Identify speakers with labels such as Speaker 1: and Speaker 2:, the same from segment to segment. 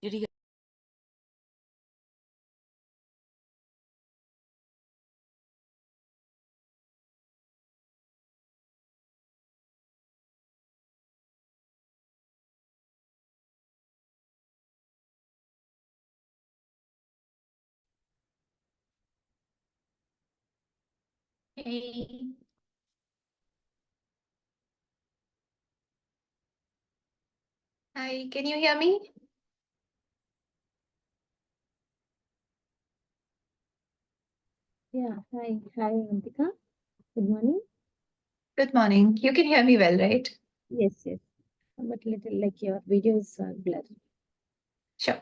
Speaker 1: Did you
Speaker 2: Hey, hi, can you hear me?
Speaker 3: Yeah, hi, Antika. Good morning.
Speaker 2: Good morning. You can hear me well, right?
Speaker 3: Yes, but little like your video is blurry.
Speaker 2: Sure.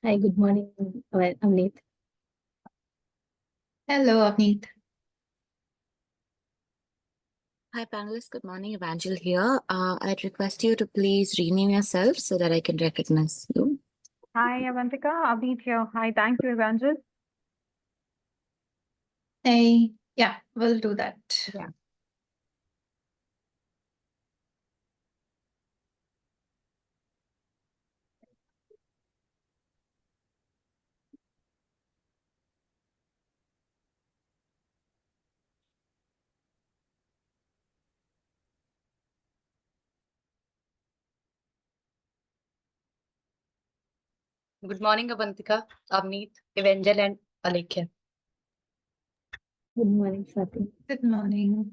Speaker 3: Hi, good morning, Amneet.
Speaker 2: Hello, Avneet.
Speaker 1: Hi, panelists. Good morning. Evangel here. I'd request you to please rename yourself so that I can recognize you.
Speaker 4: Hi, Avantika. Abneet here. Hi, thank you, Evangelist.
Speaker 2: Hey, yeah, we'll do that.
Speaker 4: Yeah.
Speaker 5: Good morning, Avantika, Avneet, Evangel, and Alekhya.
Speaker 3: Good morning, Swati.
Speaker 2: Good morning.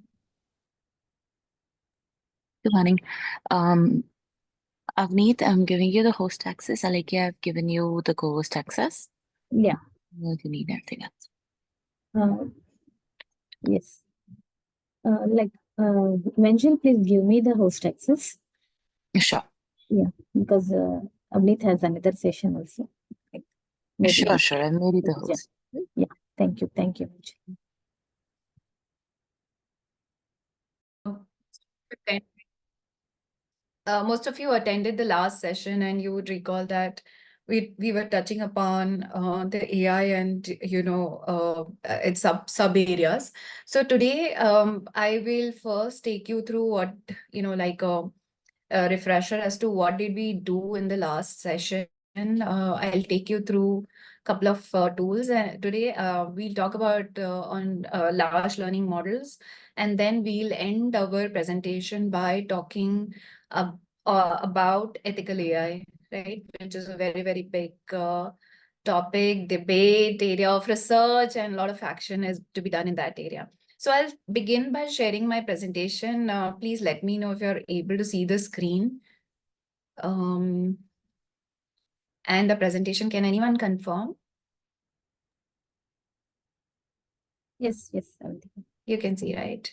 Speaker 1: Good morning. Avneet, I'm giving you the host access. Alekia, I've given you the co-host access.
Speaker 3: Yeah.
Speaker 1: If you need anything else.
Speaker 3: Yes. Eventually, please give me the host access.
Speaker 1: Sure.
Speaker 3: Yeah, because Amneet has another session also. Like, maybe
Speaker 1: Sure. I made you the
Speaker 3: Yeah.
Speaker 1: host.
Speaker 3: Yeah. Thank you.
Speaker 2: Okay. Most of you attended the last session, and you would recall that we were touching upon the AI and its sub areas. So today, I will first take you through what like a refresher as to what did we do in the last session. I'll take you through a couple of tools, and today we'll talk about on large learning models, and then we'll end our presentation by talking uh, about ethical AI, right? Which is a very, very big topic, debate, area of research, and a lot of action is to be done in that area. So I'll begin by sharing my presentation. Please let me know if you're able to see the screen. And the presentation, can anyone confirm?
Speaker 3: Yes, Amneet.
Speaker 2: You can see, right?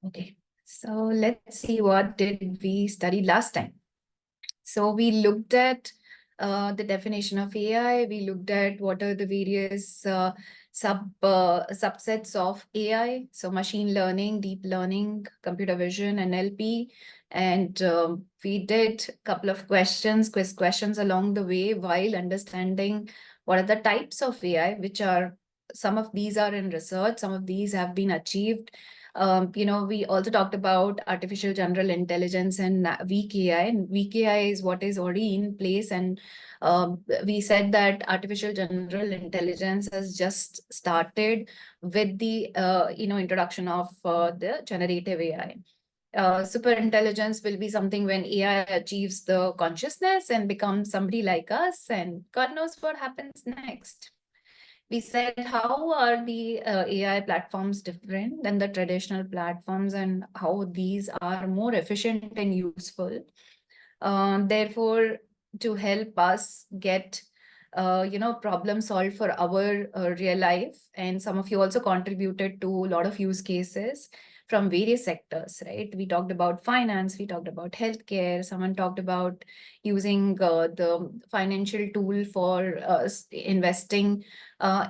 Speaker 2: Okay, so let's see what did we study last time. So we looked at the definition of AI. We looked at what are the various subsets of AI. So machine learning, deep learning, computer vision, NLP. And we did a couple of quiz questions along the way while understanding what are the types of AI, which are, some of these are in research, some of these have been achieved. We also talked about artificial general intelligence and weak AI. And weak AI is what is already in place. And we said that artificial general intelligence has just started with the introduction of the generative AI. Super intelligence will be something when AI achieves the consciousness and becomes somebody like us, and God knows what happens next. We said, how are the AI platforms different than the traditional platforms, and how these are more efficient and useful. Therefore, to help us get problem solved for our real life. And some of you also contributed to a lot of use cases from various sectors, right? We talked about finance, we talked about healthcare, someone talked about using the financial tool for investing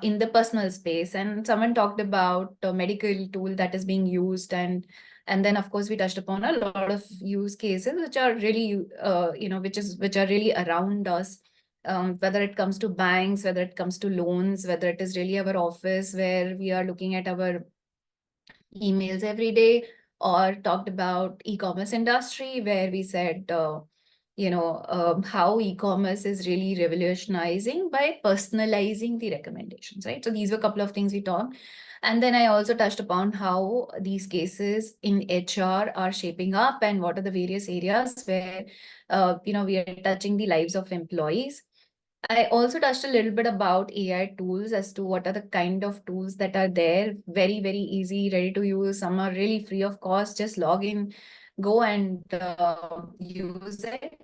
Speaker 2: in the personal space, and someone talked about a medical tool that is being used. And then, of course, we touched upon a lot of use cases which are really, which are really around us, whether it comes to banks, whether it comes to loans, whether it is really our office where we are looking at our emails every day, or talked about e-commerce industry where we said, how e-commerce is really revolutionizing by personalizing the recommendations, right? So these were a couple of things we talked. And then I also touched upon how these cases in HR are shaping up and what are the various areas where, we are touching the lives of employees. I also touched a little bit about AI tools as to what are the kind of tools that are there, very, very easy, ready to use. Some are really free of cost, just log in, go and use it.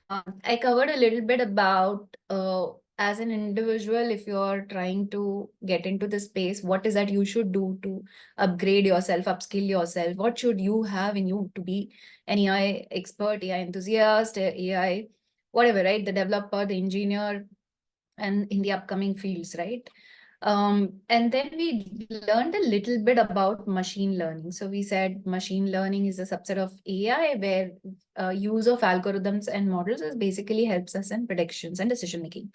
Speaker 2: I covered a little bit about as an individual, if you're trying to get into the space, what is that you should do to upgrade yourself, upskill yourself? What should you have in you to be an AI expert, AI enthusiast, AI, whatever, right? The developer, the engineer, and in the upcoming fields, right? And then we learned a little bit about machine learning. So we said machine learning is a subset of AI where use of algorithms and models is basically helps us in predictions and decision making.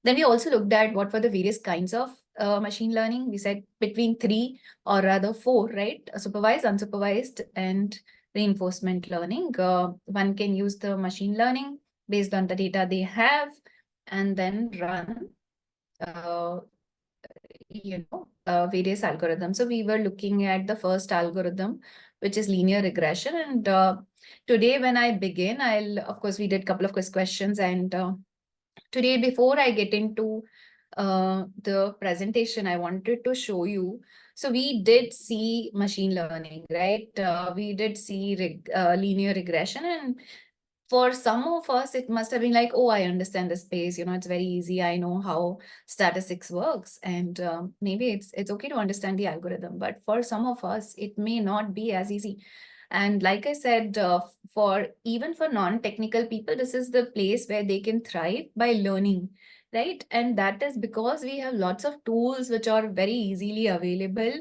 Speaker 2: Then we also looked at what were the various kinds of machine learning. We said between 3 or rather 4, right? Supervised, unsupervised, and reinforcement learning. One can use the machine learning based on the data they have and then run various algorithms. So we were looking at the first algorithm, which is linear regression. And today when I begin, of course, we did a couple of questions. And today, before I get into the presentation, I wanted to show you. So we did see machine learning, right? We did see linear regression. And for some of us, it must have been like, oh, I understand the space. It's very easy. I know how statistics works. And maybe it's okay to understand the algorithm. But for some of us, it may not be as easy. And like I said, even for non-technical people, this is the place where they can thrive by learning, right? And that is because we have lots of tools which are very easily available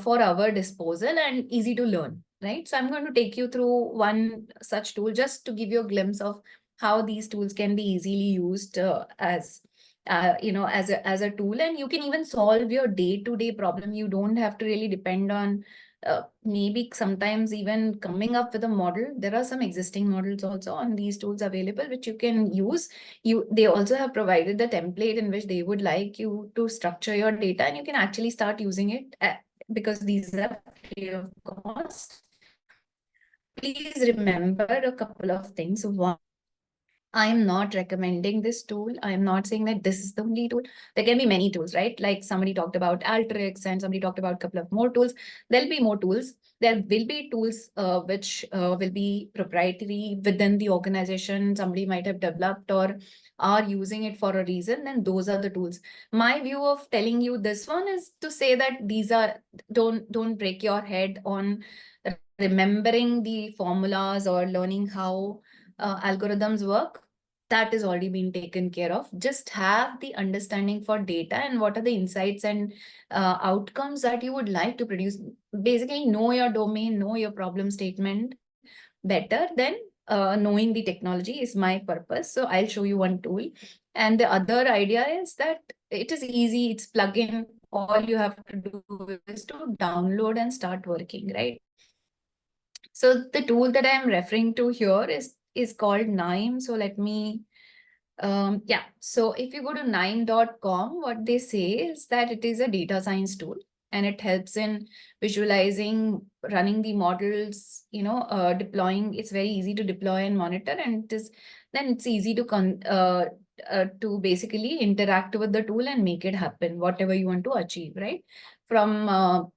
Speaker 2: for our disposal and easy to learn, right? So I'm going to take you through one such tool just to give you a glimpse of how these tools can be easily used as a tool, and you can even solve your day-to-day problem. You don't have to really depend on maybe sometimes even coming up with a model. There are some existing models also on these tools available which you can use. They also have provided the template in which they would like you to structure your data, and you can actually start using it because these are free of cost. Please remember a couple of things. One, I am not recommending this tool. I am not saying that this is the only tool. There can be many tools, right? Like somebody talked about Alteryx and somebody talked about a couple of more tools. There'll be more tools. There will be tools which will be proprietary within the organization. Somebody might have developed or are using it for a reason. Then those are the tools. My view of telling you this one is to say that these are, don't break your head on remembering the formulas or learning how algorithms work. That is already been taken care of. Just have the understanding for data and what are the insights and outcomes that you would like to produce. Basically, know your domain, know your problem statement better than knowing the technology is my purpose. So I'll show you one tool. And the other idea is that it is easy, it's plug-in. All you have to do is to download and start working, right? So the tool that I'm referring to here is called Knime. So let me, so if you go to knime.com, what they say is that it is a data science tool and it helps in visualizing, running the models, deploying. It's very easy to deploy and monitor, and then it's easy to basically interact with the tool and make it happen, whatever you want to achieve, right? From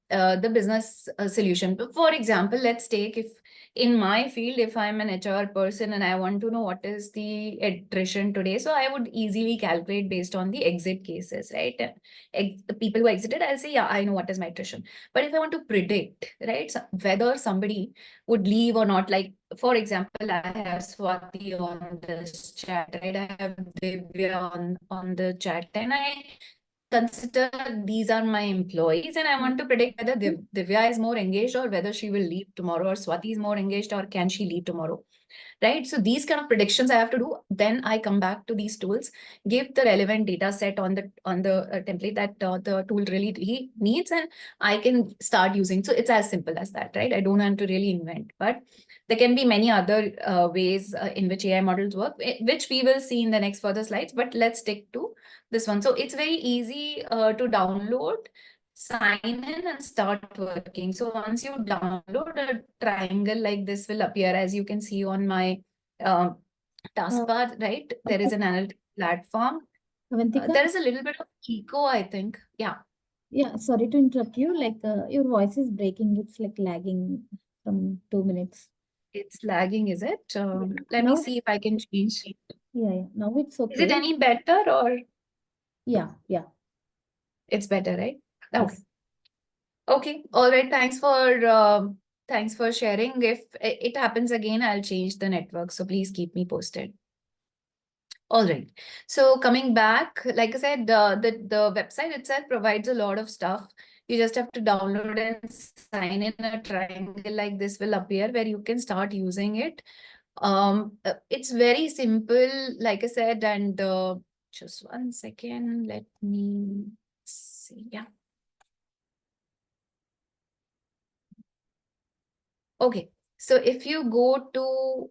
Speaker 2: the business solution. For example, let's take, if in my field, if I'm an HR person and I want to know what is the attrition today, so I would easily calculate based on the exit cases, right? The people who exited, I'll say, yeah, I know what is my attrition. But if I want to predict, right, whether somebody would leave or not, like, for example, I have Swati on this chat, right? I have Divya on the chat, and consider these are my employees and I want to predict whether Divya is more engaged or whether she will leave tomorrow, or Swati is more engaged or can she leave tomorrow, right? So these kind of predictions I have to do. Then I come back to these tools, give the relevant data set on the template that the tool really needs, and I can start using. So it's as simple as that, right? I don't want to really invent, but there can be many other ways in which AI models work, which we will see in the next further slides, but let's stick to this one. So it's very easy to download, sign in and start working. So once you download, a triangle like this will appear, as you can see on my taskbar, right? There is an analytics platform.
Speaker 3: Avantika?
Speaker 2: There is a little bit of echo, I think. Yeah.
Speaker 3: Yeah, sorry to interrupt you. Like your voice is breaking. It's like lagging from 2 minutes.
Speaker 2: It's lagging, is it? Let
Speaker 3: Now-
Speaker 2: me see if I can change.
Speaker 3: Yeah. Now it's okay.
Speaker 2: Is it any better or
Speaker 3: Yeah.
Speaker 2: it's better, right? Okay.
Speaker 3: Yes.
Speaker 2: Okay. All right. Thanks for sharing. If it happens again, I'll change the network. So please keep me posted. All right. So coming back, like I said, the website itself provides a lot of stuff. You just have to download and sign in. A triangle like this will appear where you can start using it. It's very simple, like I said, and just 1 second. Let me see. Yeah. Okay. So if you go to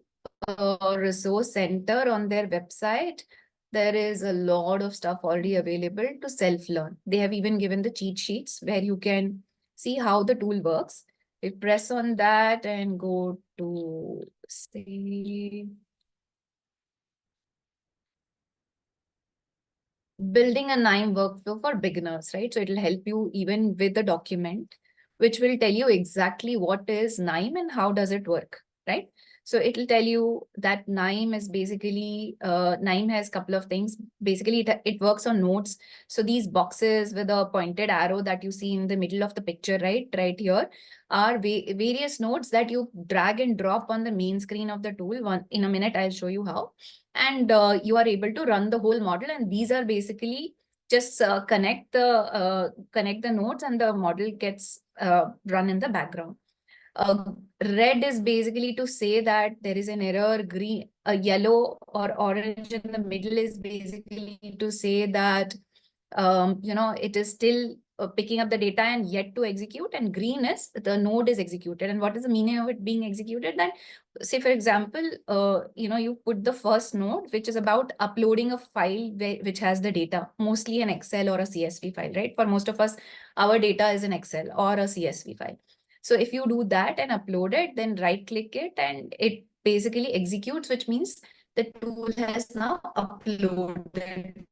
Speaker 2: resource center on their website, there is a lot of stuff already available to self-learn. They have even given the cheat sheets where you can see how the tool works. We press on that and go to, say, building a KNIME workflow for beginners, right? So it'll help you even with the document, which will tell you exactly what is KNIME and how does it work, right? So it'll tell you that KNIME is basically, KNIME has a couple of things. Basically, it works on nodes. So these boxes with a pointed arrow that you see in the middle of the picture, right here, are various nodes that you drag and drop on the main screen of the tool. In a minute, I'll show you how. And you are able to run the whole model. And these are basically just connect the nodes and the model gets run in the background. Red is basically to say that there is an error. Green, yellow or orange in the middle is basically to say that it is still picking up the data and yet to execute. And green is the node is executed. And what is the meaning of it being executed? That, say for example, you put the first node, which is about uploading a file which has the data, mostly an Excel or a CSV file, right? For most of us, our data is an Excel or a CSV file. So if you do that and upload it, then right click it and it basically executes, which means the tool has now uploaded.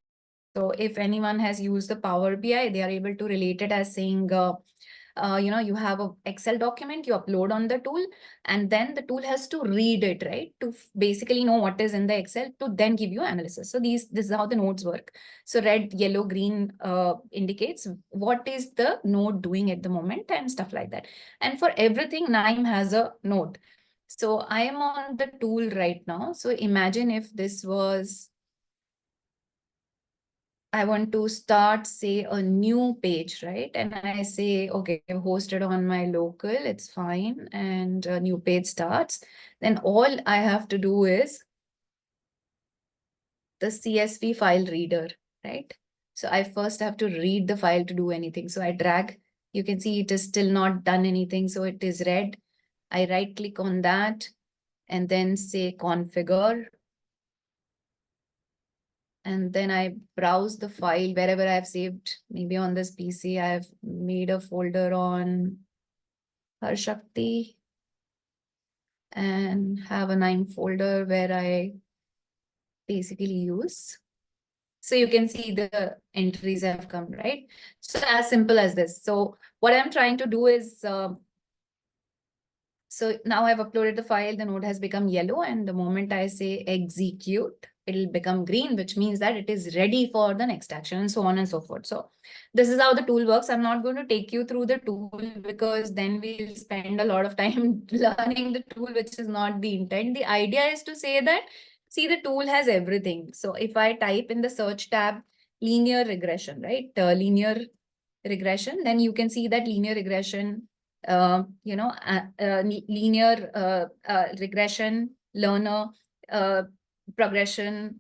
Speaker 2: So if anyone has used the Power BI, they are able to relate it as saying, you have an Excel document, you upload on the tool, and then the tool has to read it, right? To basically know what is in the Excel to then give you analysis. So this is how the nodes work. So red, yellow, green indicates what is the node doing at the moment and stuff like that. And for everything, KNIME has a node. So I am on the tool right now. So imagine if this was, I want to start, say, a new page, right? And I say, okay, I've hosted on my local, it's fine. And a new page starts. Then all I have to do is the CSV file reader, right? So I first have to read the file to do anything. So I drag, you can see it is still not done anything. So it is red. I right click on that and then say configure. And then I browse the file wherever I've saved. Maybe on this PC, I've made a folder on Harshakti and have a KNIME folder where I basically use. So you can see the entries have come, right? So as simple as this. So what I'm trying to do is, so now I've uploaded the file, the node has become yellow, and the moment I say execute, it'll become green, which means that it is ready for the next action, and so on and so forth. So this is how the tool works. I'm not going to take you through the tool because then we'll spend a lot of time learning the tool, which is not the intent. The idea is to say that, see, the tool has everything. So if I type in the search tab, linear regression, right? Linear regression, then you can see that linear regression, linear regression, learner, progression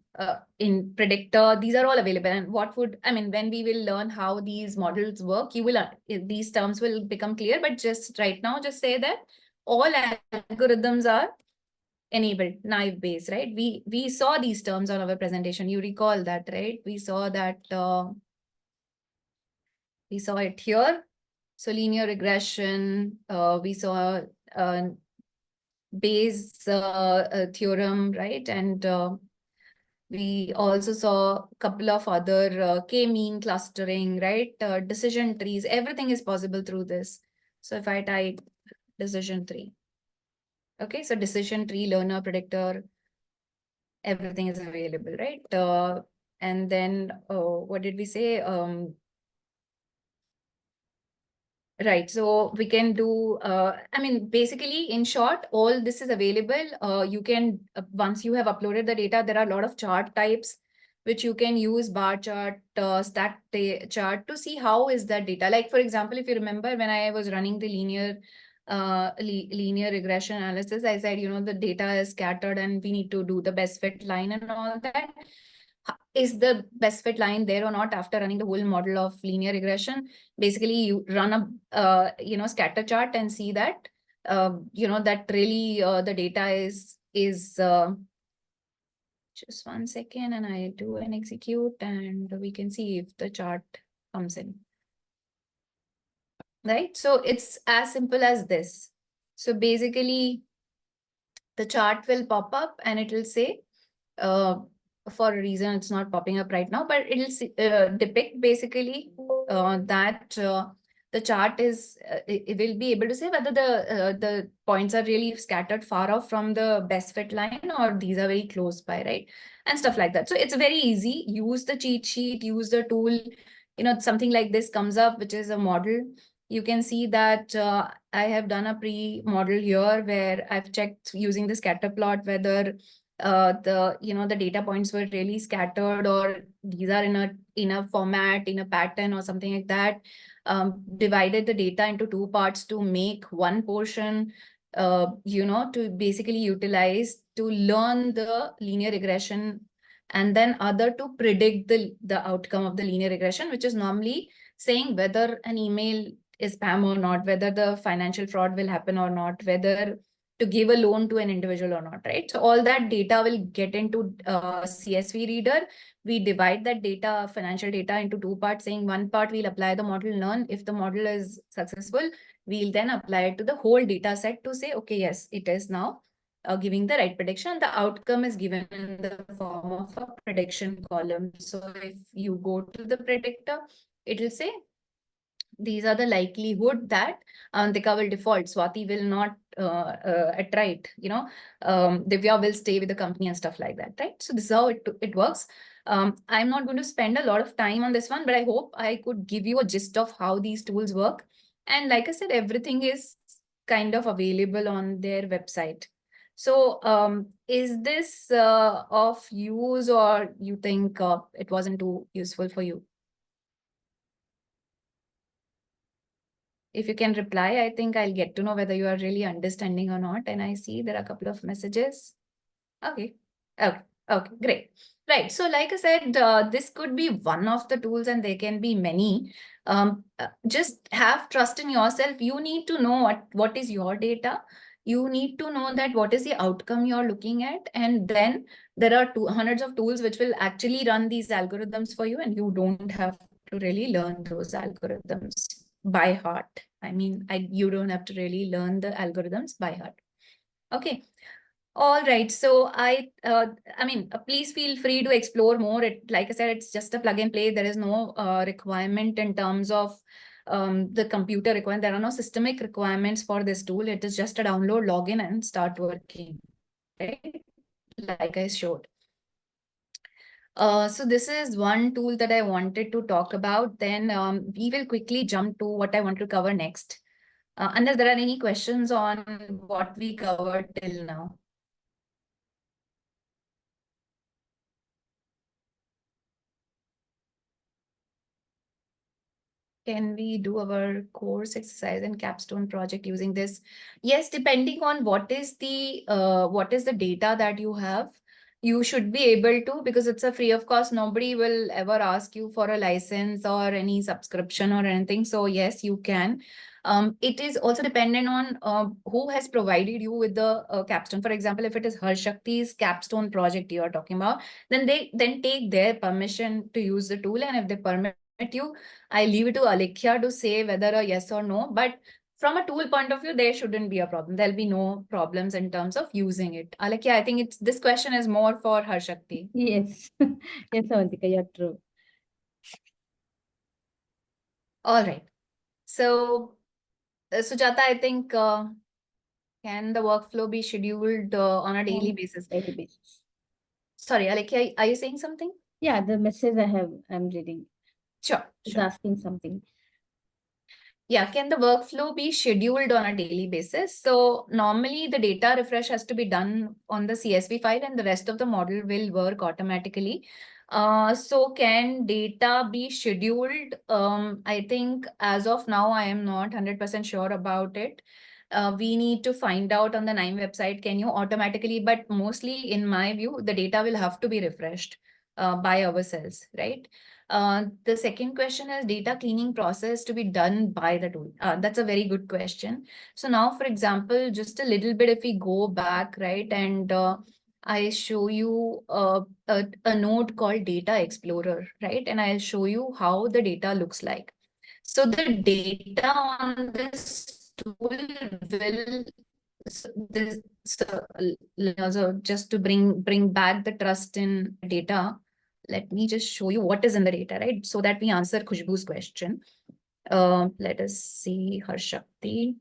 Speaker 2: in predictor, these are all available. And what would, I mean, when we will learn how these models work, you will, these terms will become clear, but just right now, just say that all algorithms are enabled, naive Bayes, right? We saw these terms on our presentation. You recall that, right? We saw that, we saw it here. So linear regression, we saw Bayes theorem, right? And we also saw a couple of other k-mean clustering, right? Decision trees, everything is possible through this. So if I type decision tree, okay, so decision tree, learner, predictor, everything is available, right? And then what did we say? Right, so we can do, I mean, basically, in short, all this is available. You can, once you have uploaded the data, there are a lot of chart types, which you can use bar chart, stack chart to see how is that data. Like, for example, if you remember when I was running the linear regression analysis, I said, the data is scattered and we need to do the best fit line and all that. Is the best fit line there or not after running the whole model of linear regression? Basically, you run a scatter chart and see that that really the data is just 1 second, and I do an execute, and we can see if the chart comes in. Right, so it's as simple as this. So basically, the chart will pop up and it will say, for a reason it's not popping up right now, but it'll depict basically that the chart is, it will be able to say whether the points are really scattered far off from the best fit line or these are very close by, right? And stuff like that. So it's very easy. Use the cheat sheet, use the tool, something like this comes up, which is a model. You can see that I have done a pre-model here where I've checked using the scatter plot whether the data points were really scattered or these are in a format, in a pattern or something like that. Divided the data into 2 parts to make one portion, to basically utilize to learn the linear regression, and then other to predict the outcome of the linear regression, which is normally saying whether an email is spam or not, whether the financial fraud will happen or not, whether to give a loan to an individual or not, right? So all that data will get into CSV reader. We divide that data, financial data, into 2 parts, saying one part we'll apply the model learn. If the model is successful, we'll then apply it to the whole data set to say, okay, yes, it is now giving the right prediction. The outcome is given in the form of a prediction column. So if you go to the predictor, it will say, these are the likelihood that Avantika will default, Swati will not attrite, Divya will stay with the company and stuff like that, right? So this is how it works. I'm not going to spend a lot of time on this one, but I hope I could give you a gist of how these tools work. And like I said, everything is kind of available on their website. So is this of use, or you think it wasn't too useful for you? If you can reply, I think I'll get to know whether you are really understanding or not. And I see there are a couple of messages. Okay, great. Right, so like I said, this could be one of the tools and there can be many. Just have trust in yourself. You need to know what is your data. You need to know that what is the outcome you're looking at. And then there are hundreds of tools which will actually run these algorithms for you, and you don't have to really learn those algorithms by heart. I mean, you don't have to really learn the algorithms by heart. Okay. All right. So please feel free to explore more. Like I said, it's just a plug and play. There is no requirement in terms of the computer requirement. There are no systemic requirements for this tool. It is just a download, login, and start working, right? Like I showed. So this is one tool that I wanted to talk about. Then we will quickly jump to what I want to cover next. Unless there are any questions on what we covered till now. can we do our course exercise and capstone project using this? Yes, depending on what is the data that you have, you should be able to, because it's a free of cost. Nobody will ever ask you for a license or any subscription or anything. So yes, you can. It is also dependent on who has provided you with the capstone. For example, if it is Harshakti's capstone project you are talking about, then take their permission to use the tool. And if they permit you, I leave it to Alekhya to say whether a yes or no. But from a tool point of view, there shouldn't be a problem. There'll be no problems in terms of using it. Alekhya, I think this question is more for Harshakti.
Speaker 3: Yes. Yes, Avantika, you're true.
Speaker 2: All right. So, Sujata, I think can the workflow be scheduled on a daily
Speaker 3: On
Speaker 2: basis?
Speaker 3: daily basis.
Speaker 2: Sorry, Alekhya, are you saying something?
Speaker 3: Yeah, the message I'm reading.
Speaker 2: Sure,
Speaker 3: It's
Speaker 2: sure.
Speaker 3: asking something.
Speaker 2: Yeah, can the workflow be scheduled on a daily basis? So normally the data refresh has to be done on the CSV file and the rest of the model will work automatically. So can data be scheduled? I think as of now, I am not 100% sure about it. We need to find out on the KNIME website, can you automatically, but mostly in my view, the data will have to be refreshed by ourselves, right? The second question is data cleaning process to be done by the tool. That's a very good question. So now, for example, just a little bit, if we go back, right, and I show you a node called Data Explorer, right, and I'll show you how the data looks like. So the data on this tool will also just to bring back the trust in data. Let me just show you what is in the data, right? So that we answer Khushbu's question. Let us see Harshakti,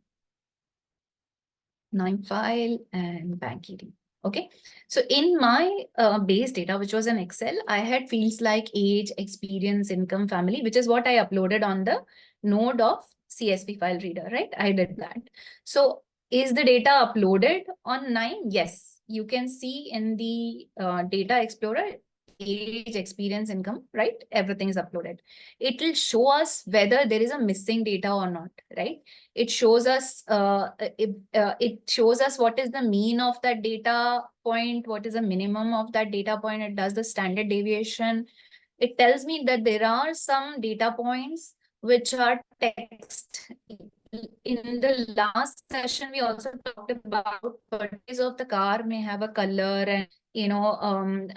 Speaker 2: KNIME file and BankED. Okay, so in my base data, which was an Excel, I had fields like age, experience, income, family, which is what I uploaded on the node of CSV file reader, right? I did that. So is the data uploaded on KNIME? Yes, you can see in the Data Explorer, age, experience, income, right? Everything is uploaded. It will show us whether there is a missing data or not, right? It shows us it shows us what is the mean of that data point, what is the minimum of that data point. It does the standard deviation. It tells me that there are some data points which are text. In the last session, we also talked about purchase of the car may have a color and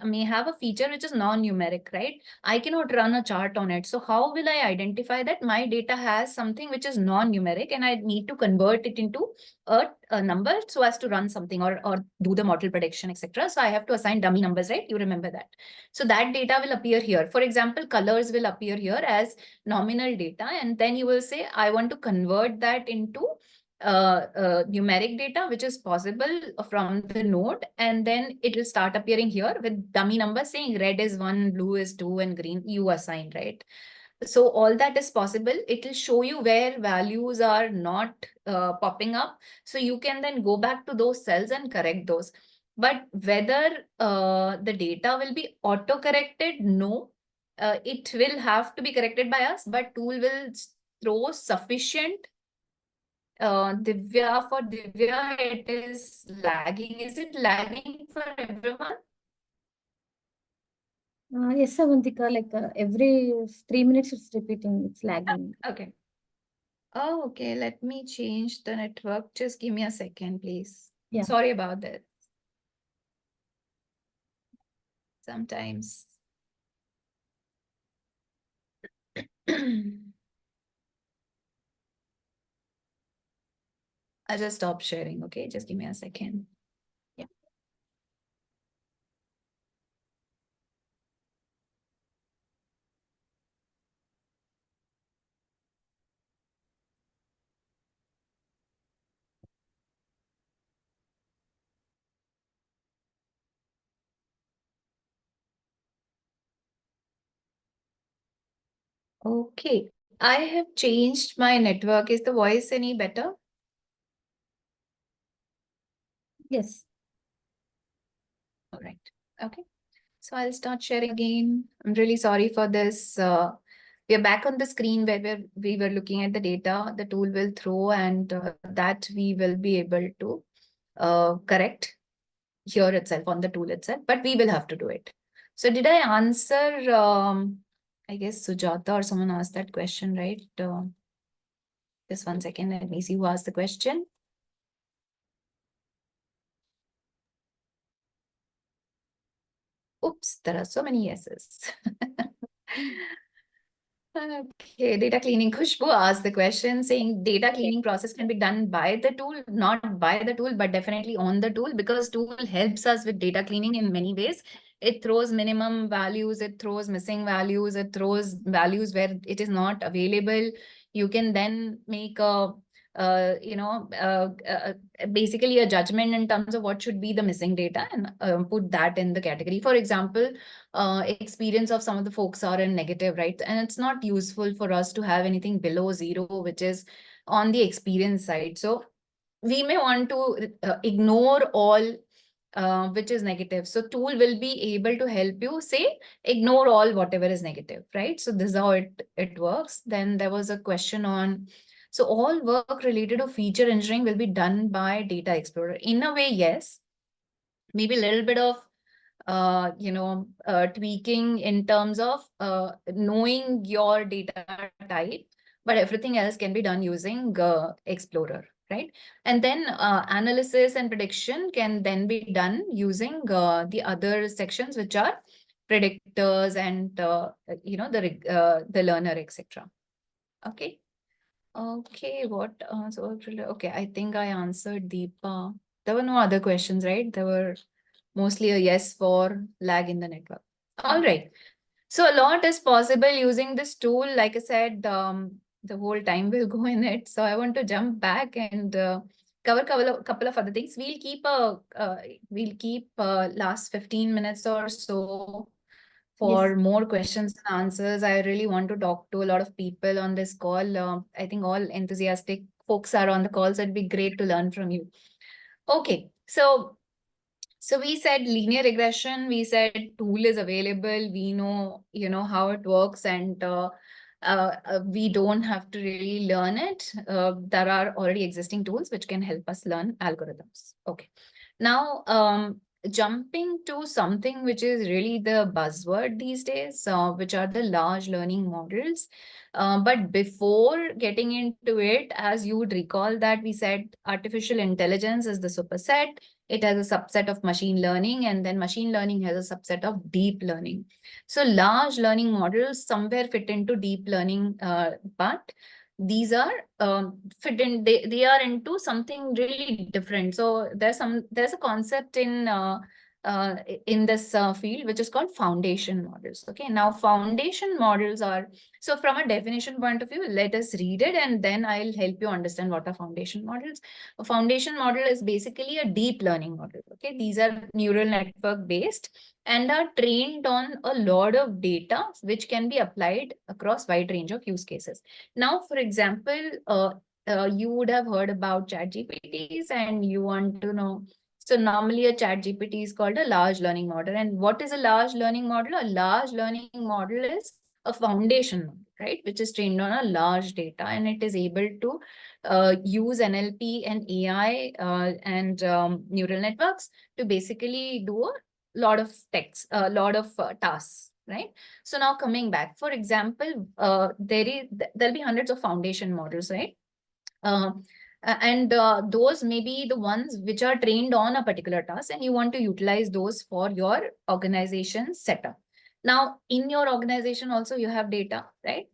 Speaker 2: may have a feature which is non-numeric, right? I cannot run a chart on it. So how will I identify that my data has something which is non-numeric and I need to convert it into a number so as to run something or do the model prediction, etc. So I have to assign dummy numbers, right? You remember that. So that data will appear here. For example, colors will appear here as nominal data. And then you will say, I want to convert that into numeric data, which is possible from the node. And then it will start appearing here with dummy numbers saying red is 1, blue is 2, and green you assign, right? So all that is possible. It will show you where values are not popping up. So you can then go back to those cells and correct those. But whether the data will be auto-corrected, no. It will have to be corrected by us, but tool will throw sufficient. Divya, for Divya, it is lagging. Is it lagging for everyone?
Speaker 3: Yes, Avantika, like every 3 minutes it's repeating, it's lagging.
Speaker 2: Okay. Oh, okay. Let me change the network. Just give me a second, please.
Speaker 3: Yeah.
Speaker 2: Sorry about that. Sometimes. I'll just stop sharing. Okay, just give me a second. Yeah. Okay, I have changed my network. Is the voice any better?
Speaker 3: Yes.
Speaker 2: All right. Okay. So I'll start sharing again. I'm really sorry for this. We are back on the screen where we were looking at the data the tool will throw, and that we will be able to correct here itself on the tool itself, but we will have to do it. So did I answer, I guess Sujata or someone asked that question, right? Just 1 second, let me see who asked the question. Oops, there are so many yeses. Okay, data cleaning. Khushbu asked the question saying data cleaning process can be done by the tool, not by the tool, but definitely on the tool, because tool helps us with data cleaning in many ways. It throws minimum values, it throws missing values, it throws values where it is not available. You can then make a basically a judgment in terms of what should be the missing data and put that in the category. For example, experience of some of the folks are in negative, right? And it's not useful for us to have anything below 0, which is on the experience side. So we may want to ignore all which is negative. So tool will be able to help you say, ignore all whatever is negative, right? So this is how it works. Then there was a question on, so all work related to feature engineering will be done by Data Explorer. In a way, yes. Maybe a little bit of tweaking in terms of knowing your data type, but everything else can be done using Explorer, right? And then analysis and prediction can then be done using the other sections, which are predictors and the learner, etc. Okay. Okay, okay, I think I answered Deepa. There were no other questions, right? There were mostly a yes for lag in the network. All right. So a lot is possible using this tool. Like I said, the whole time will go in it. So I want to jump back and cover a couple of other things. We'll keep last 15 minutes or so for more questions and answers. I really want to talk to a lot of people on this call. I think all enthusiastic folks are on the call, so it'd be great to learn from you. Okay, so we said linear regression, we said tool is available, we know, how it works, and we don't have to really learn it. There are already existing tools which can help us learn algorithms. Okay, now jumping to something which is really the buzzword these days, which are the large learning models. But before getting into it, as you would recall that we said artificial intelligence is the superset. It has a subset of machine learning, and then machine learning has a subset of deep learning. So large learning models somewhere fit into deep learning, but these are fit in, they are into something really different. So there's a concept in this field which is called foundation models. Okay, now foundation models are, so from a definition point of view, let us read it and then I'll help you understand what are foundation models. A foundation model is basically a deep learning model. Okay, these are neural network based and are trained on a lot of data which can be applied across wide range of use cases. Now, for example, you would have heard about ChatGPTs and you want to know. So normally a ChatGPT is called a large learning model. And what is a large learning model? A large learning model is a foundation model, right? Which is trained on a large data, and it is able to use NLP and AI and neural networks to basically do a lot of text, a lot of tasks, right? So now coming back, for example, there'll be hundreds of foundation models, right? And those may be the ones which are trained on a particular task, and you want to utilize those for your organization setup. Now, in your organization also you have data, right?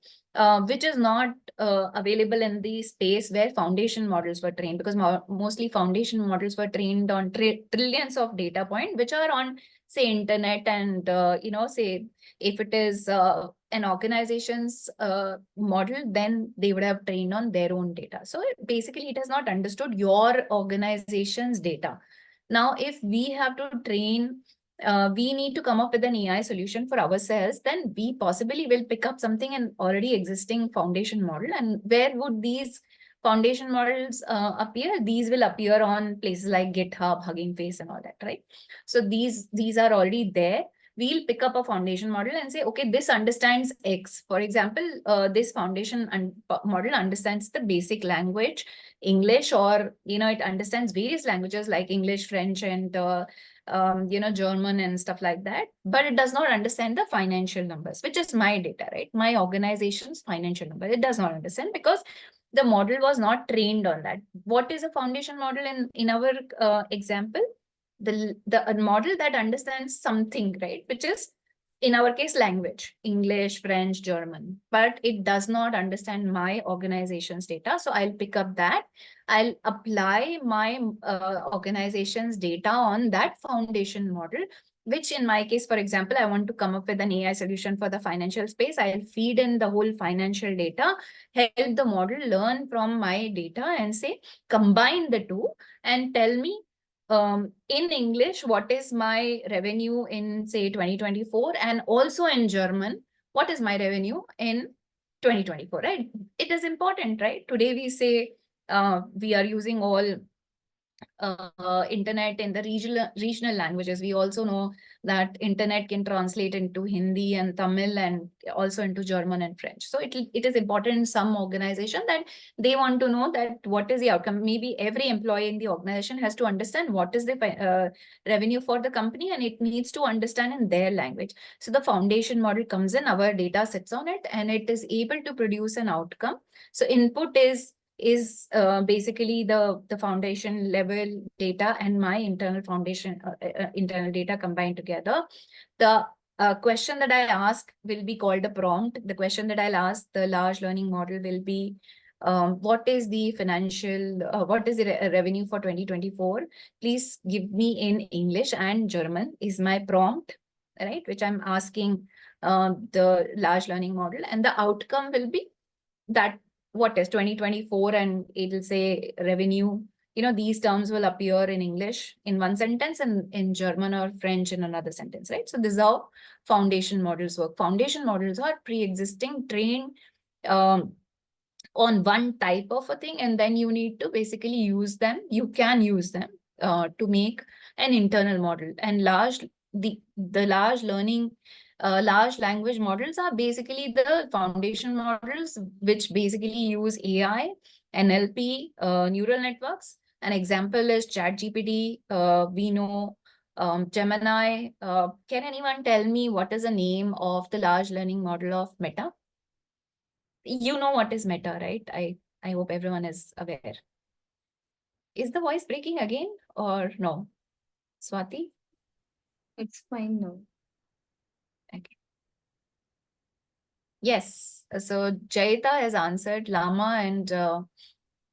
Speaker 2: Which is not available in the space where foundation models were trained, because mostly foundation models were trained on trillions of data points, which are on, say, internet, and say if it is an organization's model, then they would have trained on their own data. So basically, it has not understood your organization's data. Now, if we have to train, we need to come up with an AI solution for ourselves, then we possibly will pick up something in already existing foundation model. And where would these foundation models appear? These will appear on places like GitHub, Hugging Face, and all that, right? So these are already there. we'll pick up a foundation model and say, okay, this understands X. For example, this foundation model understands the basic language, English, or, it understands various languages like English, French, and, German and stuff like that. But it does not understand the financial numbers, which is my data, right? My organization's financial number. It does not understand because the model was not trained on that. What is a foundation model in our example? The model that understands something, right? Which is, in our case, language, English, French, German, but it does not understand my organization's data. So I'll pick up that. I'll apply my organization's data on that foundation model, which in my case, for example, I want to come up with an AI solution for the financial space. I'll feed in the whole financial data, help the model learn from my data and say, combine the two and tell me in English, what is my revenue in, say, 2024, and also in German, what is my revenue in 2024, right? It is important, right? Today we say we are using all internet in the regional languages. We also know that internet can translate into Hindi and Tamil and also into German and French. So it is important in some organization that they want to know that what is the outcome. Maybe every employee in the organization has to understand what is the revenue for the company, and it needs to understand in their language. So the foundation model comes in, our data sits on it, and it is able to produce an outcome. So input is basically the foundation level data and my internal foundation internal data combined together. The question that I ask will be called a prompt. The question that I'll ask the large learning model will be, what is the financial, what is the revenue for 2024? Please give me in English and German is my prompt, right? Which I'm asking the large learning model, and the outcome will be that what is 2024, and it'll say revenue. These terms will appear in English in one sentence and in German or French in another sentence, right? So this is how foundation models work. Foundation models are pre-existing, trained on one type of a thing, and then you need to basically use them. You can use them to make an internal model. And the large learning large language models are basically the foundation models, which basically use AI, NLP, neural networks. An example is ChatGPT. We know Gemini. Can anyone tell me what is the name of the large learning model of Meta? You know what is Meta, right? I hope everyone is aware. Is the voice breaking again or no? Swati?
Speaker 3: It's fine now.
Speaker 2: Okay. Yes, so Jayita has answered Llama, and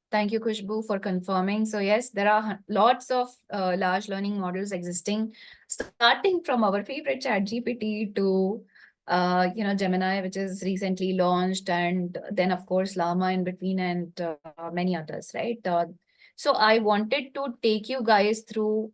Speaker 2: thank you, Khushbu, for confirming. So yes, there are lots of large learning models existing, starting from our favorite ChatGPT to Gemini, which is recently launched, and then of course Llama in between, and many others, right? So I wanted to take you guys through,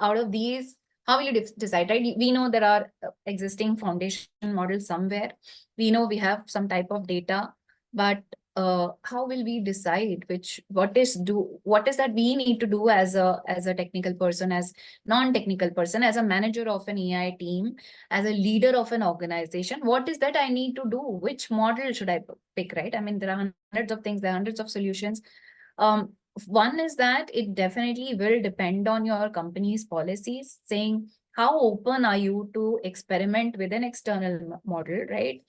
Speaker 2: out of these, how will you decide, right? We know there are existing foundation models somewhere. We know we have some type of data, but how will we decide what is that we need to do as a technical person, as non-technical person, as a manager of an AI team, as a leader of an organization? What is that I need to do? Which model should I pick, right? I mean, there are hundreds of things, there are hundreds of solutions. One is that it definitely will depend on your company's policies, saying how open are you to experiment with an external model, right?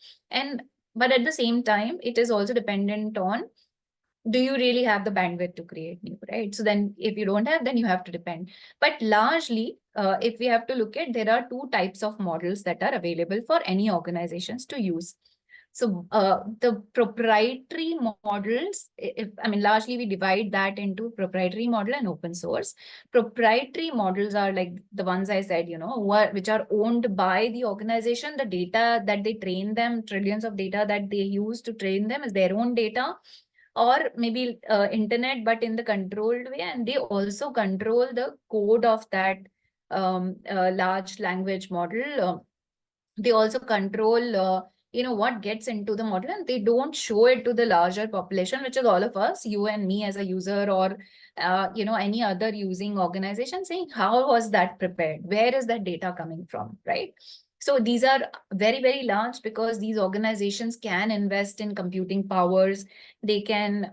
Speaker 2: But at the same time, it is also dependent on, do you really have the bandwidth to create new, right? So then if you don't have, then you have to depend. But largely, if we have to look at, there are two types of models that are available for any organizations to use. So the proprietary models, largely we divide that into proprietary model and open source. Proprietary models are like the ones I said, which are owned by the organization. The data that they train them, trillions of data that they use to train them is their own data, or maybe internet, but in the controlled way. And they also control the code of that large language model. They also control what gets into the model, and they don't show it to the larger population, which is all of us, you and me as a user, or any other using organization, saying how was that prepared, where is that data coming from, right? So these are very, very large, because these organizations can invest in computing powers. They can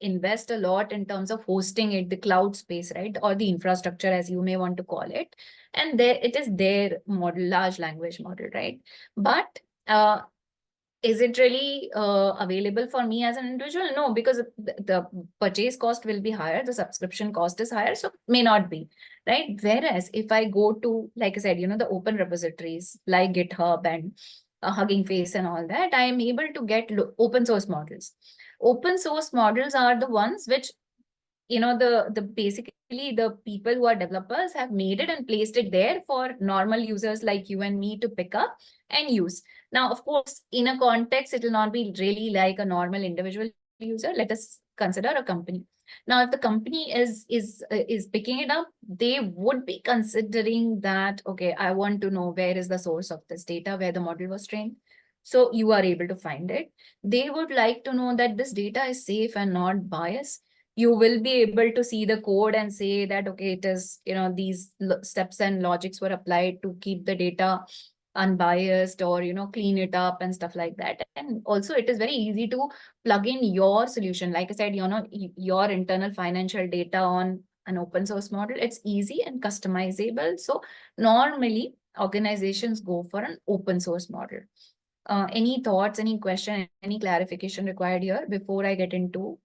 Speaker 2: invest a lot in terms of hosting it, the cloud space, right? Or the infrastructure, as you may want to call it. And there it is their model, large language model, right? But is it really available for me as an individual? No, because the purchase cost will be higher, the subscription cost is higher, so may not be, right? Whereas if I go to, like I said, the open repositories like GitHub and Hugging Face and all that, I am able to get open source models. Open source models are the ones which, the basically the people who are developers have made it and placed it there for normal users like you and me to pick up and use. Now, of course, in a context, it will not be really like a normal individual user. Let us consider a company. Now, if the company is picking it up, they would be considering that, okay, I want to know where is the source of this data, where the model was trained. So you are able to find it. They would like to know that this data is safe and not biased. You will be able to see the code and say that, okay, it is, these steps and logics were applied to keep the data unbiased, or, clean it up and stuff like that. And also it is very easy to plug in your solution. Like I said, your internal financial data on an open source model, it's easy and customizable. So normally organizations go for an open source model. Any thoughts, any question, any clarification required here before I get into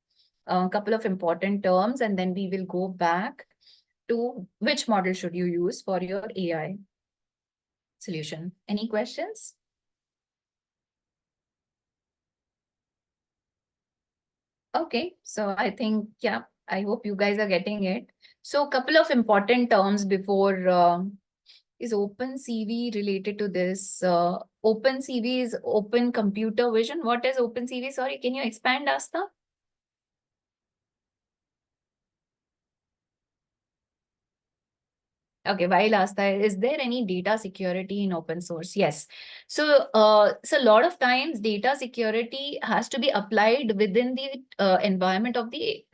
Speaker 2: a couple of important terms, and then we will go back to which model should you use for your AI solution. Any questions? Okay, so I think, yeah, I hope you guys are getting it. So a couple of important terms before, is OpenCV related to this? OpenCV is Open Computer Vision. What is OpenCV? Sorry, can you expand, Asta? Okay, while Asta, is there any data security in open source? Yes. So, so a lot of times data security has to be applied within the environment of the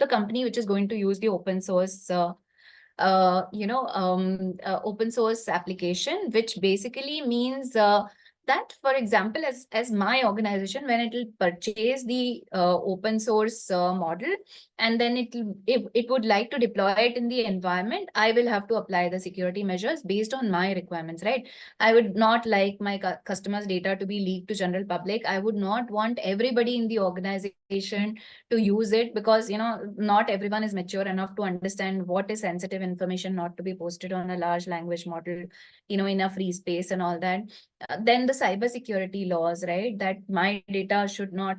Speaker 2: company which is going to use the open source open source application, which basically means that, for example, as my organization, when it will purchase the open source model, and then if it would like to deploy it in the environment, I will have to apply the security measures based on my requirements, right? I would not like my customers' data to be leaked to general public. I would not want everybody in the organization to use it, because not everyone is mature enough to understand what is sensitive information not to be posted on a large language model, in a free space and all that. Then the cybersecurity laws, right? That my data should not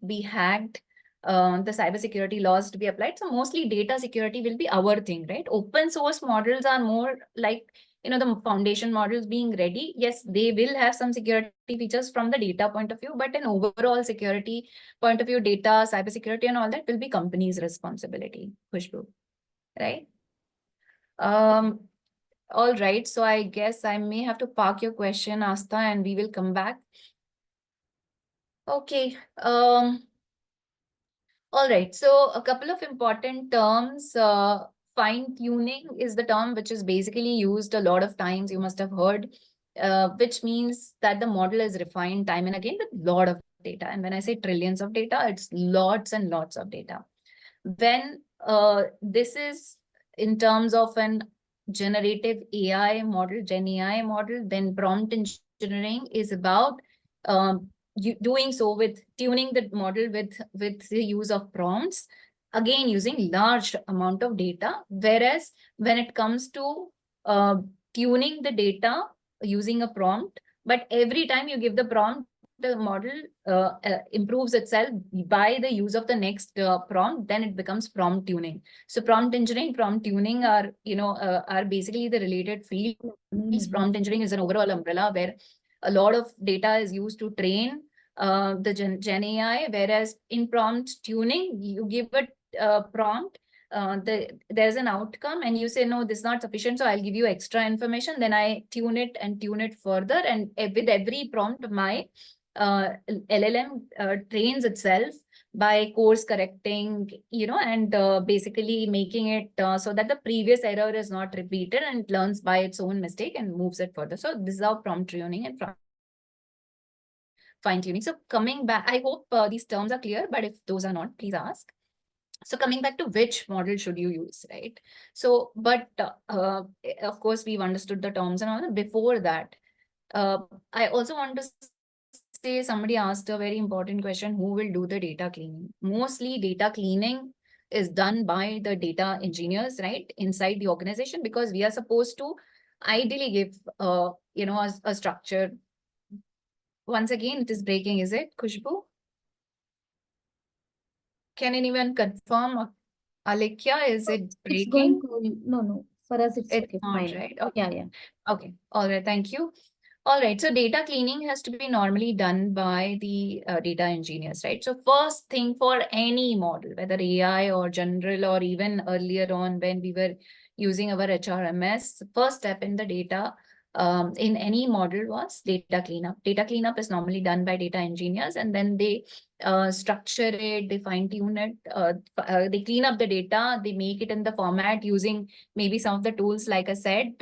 Speaker 2: be hacked. The cybersecurity laws to be applied. So mostly data security will be our thing, right? Open source models are more like, the foundation models being ready. Yes, they will have some security features from the data point of view, but an overall security point of view, data, cybersecurity and all that will be company's responsibility, Khushbu, right? All right, so I guess I may have to park your question, Asta, and we will come back. Okay. All right, so a couple of important terms. Fine-tuning is the term which is basically used a lot of times, you must have heard, which means that the model is refined time and again with a lot of data. And when I say trillions of data, it's lots and lots of data. When this is in terms of an generative AI model, Gen AI model, then prompt engineering is about doing so with tuning the model with the use of prompts, again using large amount of data. Whereas when it comes to tuning the data using a prompt, but every time you give the prompt, the model improves itself by the use of the next prompt, then it becomes prompt tuning. So prompt engineering, prompt tuning are, are basically the related fields. Prompt engineering is an overall umbrella where a lot of data is used to train the Gen AI, whereas in prompt tuning, you give it a prompt, there's an outcome and you say, no, this is not sufficient, so I'll give you extra information. Then I tune it further. And with every prompt, my LLM trains itself by course correcting, and basically making it so that the previous error is not repeated, and it learns by its own mistake and moves it further. So this is how prompt tuning and fine tuning. So coming back, I hope these terms are clear, but if those are not, please ask. So coming back to which model should you use, right? So, but of course, we've understood the terms and all. Before that, I also want to say somebody asked a very important question: who will do the data cleaning? Mostly data cleaning is done by the data engineers, right, inside the organization, because we are supposed to ideally give, a structure. Once again, it is breaking, is it, Khushbu? Can anyone confirm? Alekia, is it
Speaker 3: It's going
Speaker 2: breaking?
Speaker 3: to, no, for us it's
Speaker 2: It's
Speaker 3: okay,
Speaker 2: not,
Speaker 3: fine.
Speaker 2: right? Okay.
Speaker 3: Yeah, yeah.
Speaker 2: Okay. All right. Thank you. All right. So data cleaning has to be normally done by the data engineers, right? So first thing for any model, whether AI or general, or even earlier on when we were using our HRMS, first step in the data in any model was data cleanup. Data cleanup is normally done by data engineers, and then they structure it, they fine tune it, they clean up the data, they make it in the format using maybe some of the tools, like I said,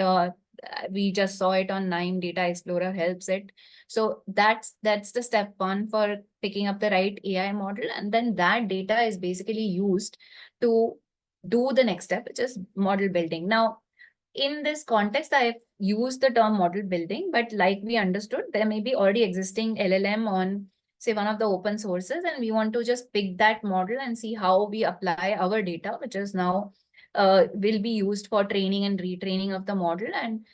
Speaker 2: we just saw it on KNIME. Data Explorer helps it. So that's the step one for picking up the right AI model. And then that data is basically used to do the next step, which is model building. Now, in this context, I've used the term model building, but like we understood, there may be already existing LLM on, say, one of the open sources, and we want to just pick that model and see how we apply our data, which is now will be used for training and retraining of the model. And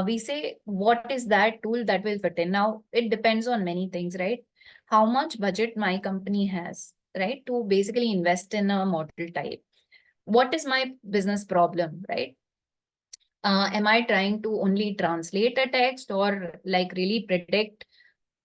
Speaker 2: we say, what is that tool that will fit in? Now, it depends on many things, right? How much budget my company has, right, to basically invest in a model type. What is my business problem, right? Am I trying to only translate a text, or like really predict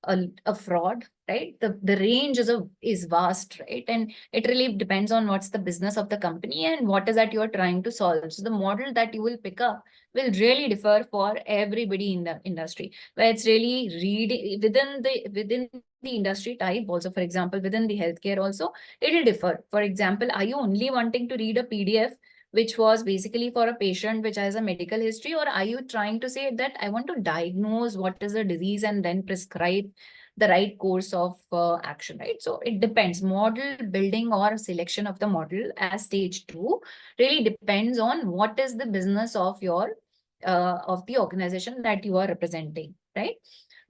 Speaker 2: a fraud, right? The range is vast, right? And it really depends on what's the business of the company and what is that you're trying to solve. So the model that you will pick up will really differ for everybody in the industry, where it's really reading within the industry type also. For example, within the healthcare also, it'll differ. For example, are you only wanting to read a PDF which was basically for a patient which has a medical history, or are you trying to say that I want to diagnose what is the disease and then prescribe the right course of action, right? So it depends. Model building or selection of the model as stage 2 really depends on what is the business of your of the organization that you are representing, right?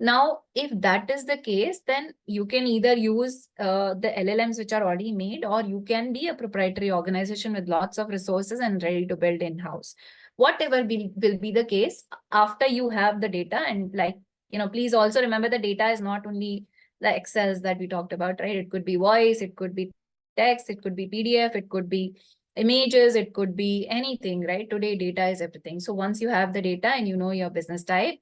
Speaker 2: Now, if that is the case, then you can either use the LLMs which are already made, or you can be a proprietary organization with lots of resources and ready to build in-house. Whatever will be the case after you have the data. And like, please also remember the data is not only the Excels that we talked about, right? It could be voice, it could be text, it could be PDF, it could be images, it could be anything, right? Today, data is everything. So once you have the data and you know your business type,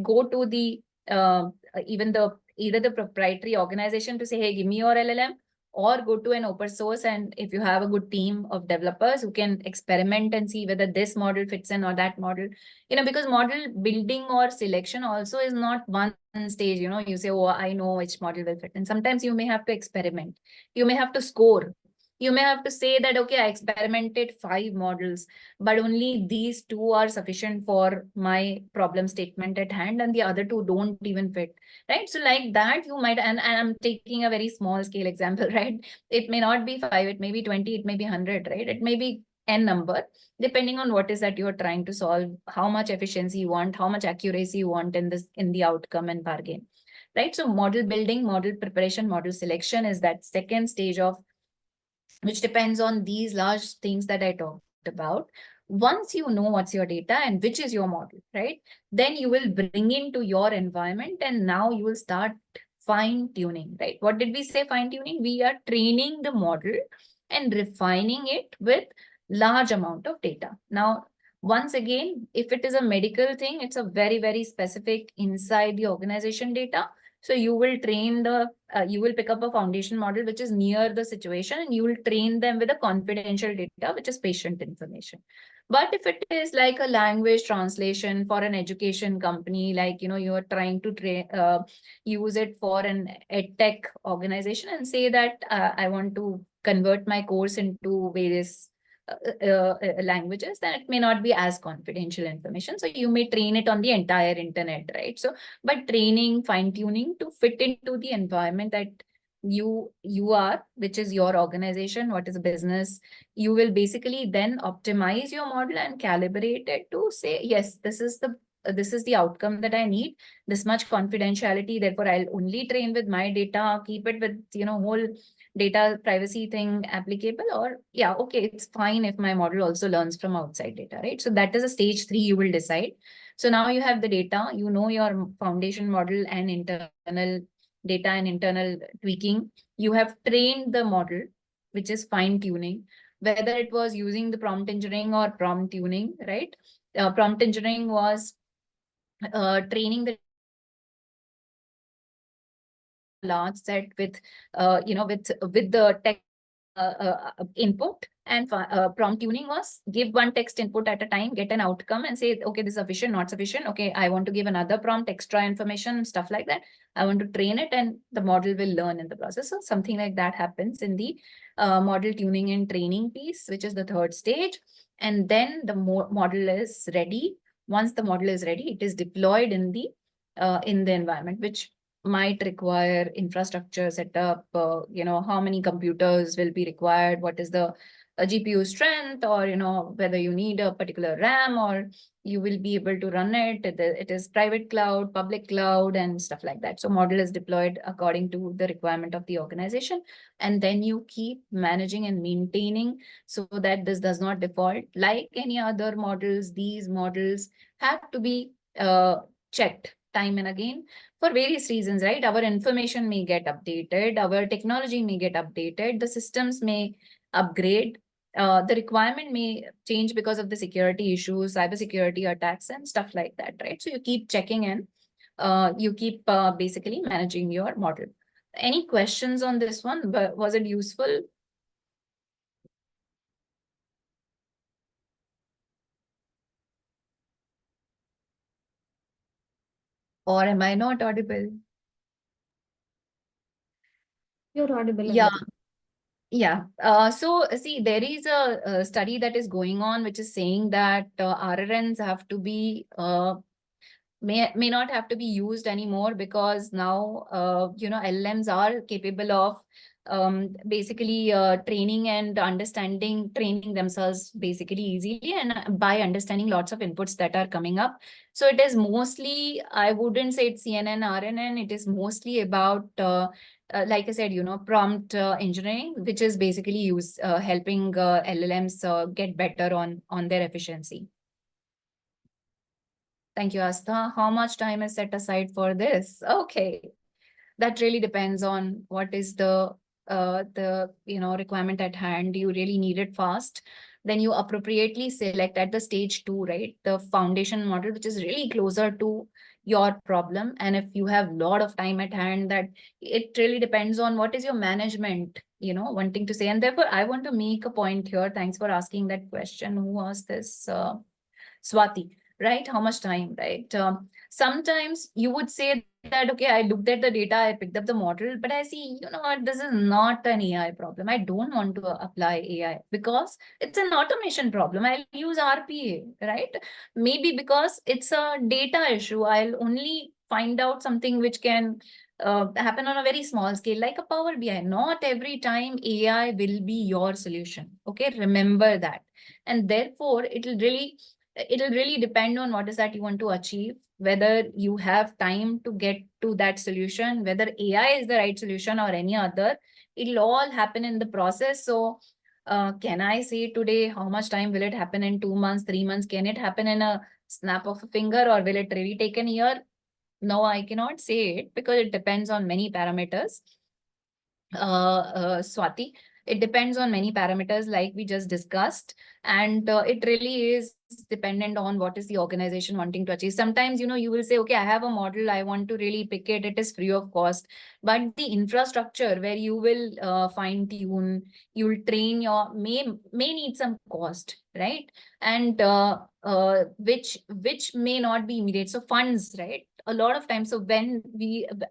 Speaker 2: go to the either the proprietary organization to say, hey, give me your LLM, or go to an open source. And if you have a good team of developers who can experiment and see whether this model fits in or that model, because model building or selection also is not one stage, you say, oh, I know which model will fit. And sometimes you may have to experiment. You may have to score. You may have to say that, okay, I experimented 5 models, but only these 2 are sufficient for my problem statement at hand, and the other 2 don't even fit, right? So like that, you might, and I'm taking a very small scale example, right? It may not be 5, it may be 20, it may be 100, right? It may be n number, depending on what is that you're trying to solve, how much efficiency you want, how much accuracy you want in the outcome and bargain, right? So model building, model preparation, model selection is that second stage of which depends on these large things that I talked about. Once you know what's your data and which is your model, right? Then you will bring into your environment, and now you will start fine tuning, right? What did we say fine tuning? We are training the model and refining it with large amount of data. Now, once again, if it is a medical thing, it's a very, very specific inside the organization data. So you will train you will pick up a foundation model which is near the situation, and you will train them with a confidential data, which is patient information. But if it is like a language translation for an education company, like, you are trying to use it for an ed tech organization and say that I want to convert my course into various languages, that may not be as confidential information. So you may train it on the entire internet, right? So, but training, fine tuning to fit into the environment that you are, which is your organization, what is a business, you will basically then optimize your model and calibrate it to say, yes, this is the outcome that I need, this much confidentiality, therefore I'll only train with my data, keep it with, whole data privacy thing applicable, or yeah, okay, it's fine if my model also learns from outside data, right? So that is a stage 3 you will decide. So now you have the data, your foundation model and internal data and internal tweaking. You have trained the model, which is fine tuning, whether it was using the prompt engineering or prompt tuning, right? Prompt engineering was training the large set with, with the text input, and prompt tuning was give one text input at a time, get an outcome and say, okay, this is sufficient, not sufficient. Okay, I want to give another prompt, extra information, stuff like that. I want to train it and the model will learn in the process. So something like that happens in the model tuning and training piece, which is the third stage. And then the model is ready. Once the model is ready, it is deployed in the environment, which might require infrastructure setup, how many computers will be required, what is the GPU strength, or, whether you need a particular RAM or you will be able to run it. It is private cloud, public cloud, and stuff like that. So model is deployed according to the requirement of the organization. And then you keep managing and maintaining so that this does not default. Like any other models, these models have to be checked time and again for various reasons, right? Our information may get updated, our technology may get updated, the systems may upgrade, the requirement may change because of the security issues, cybersecurity attacks and stuff like that, right? So you keep checking in, you keep basically managing your model. Any questions on this one? Was it useful? Or am I not audible?
Speaker 3: You're audible.
Speaker 2: Yeah.
Speaker 3: Anjali.
Speaker 2: Yeah. So see, there is a study that is going on, which is saying that RRNs have to be may not have to be used anymore, because now LLMs are capable of basically training and training themselves basically easily, and by understanding lots of inputs that are coming up. So it is mostly, I wouldn't say it's CNN, RNN, it is mostly about like I said, prompt engineering, which is basically helping LLMs get better on their efficiency. Thank you, Astha. How much time is set aside for this? Okay. That really depends on what is the requirement at hand. You really need it fast. Then you appropriately select at the stage 2, right? The foundation model, which is really closer to your problem. And if you have a lot of time at hand, that it really depends on what is your management, wanting to say. And therefore, I want to make a point here. Thanks for asking that question. Who asked this? Swati, right? How much time, right? Sometimes you would say that, okay, I looked at the data, I picked up the model, but I see, what, this is not an AI problem. I don't want to apply AI because it's an automation problem. I'll use RPA, right? Maybe because it's a data issue, I'll only find out something which can happen on a very small scale, like a Power BI. Not every time AI will be your solution. Okay, remember that. And therefore, it'll really depend on what is that you want to achieve, whether you have time to get to that solution, whether AI is the right solution or any other. It'll all happen in the process. So can I say today how much time will it happen in 2 months, 3 months? Can it happen in a snap of a finger, or will it really take a year? No, I cannot say it because it depends on many parameters. Swati. It depends on many parameters like we just discussed. And it really is dependent on what is the organization wanting to achieve. Sometimes, you will say, okay, I have a model, I want to really pick it. It is free of cost. But the infrastructure where you will fine tune, you will train may need some cost, right? And which may not be immediate. So funds, right? A lot of times. So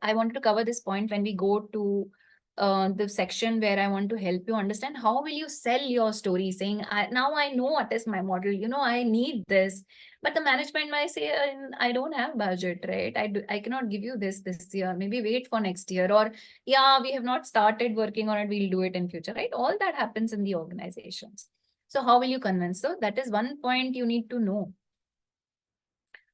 Speaker 2: I wanted to cover this point when we go to the section where I want to help you understand how will you sell your story, saying, now I know what is my model, I need this. But the management might say, I don't have budget, right? I cannot give you this year, maybe wait for next year, or yeah, we have not started working on it, we'll do it in future, right? All that happens in the organizations. So how will you convince? So that is one point you need to know.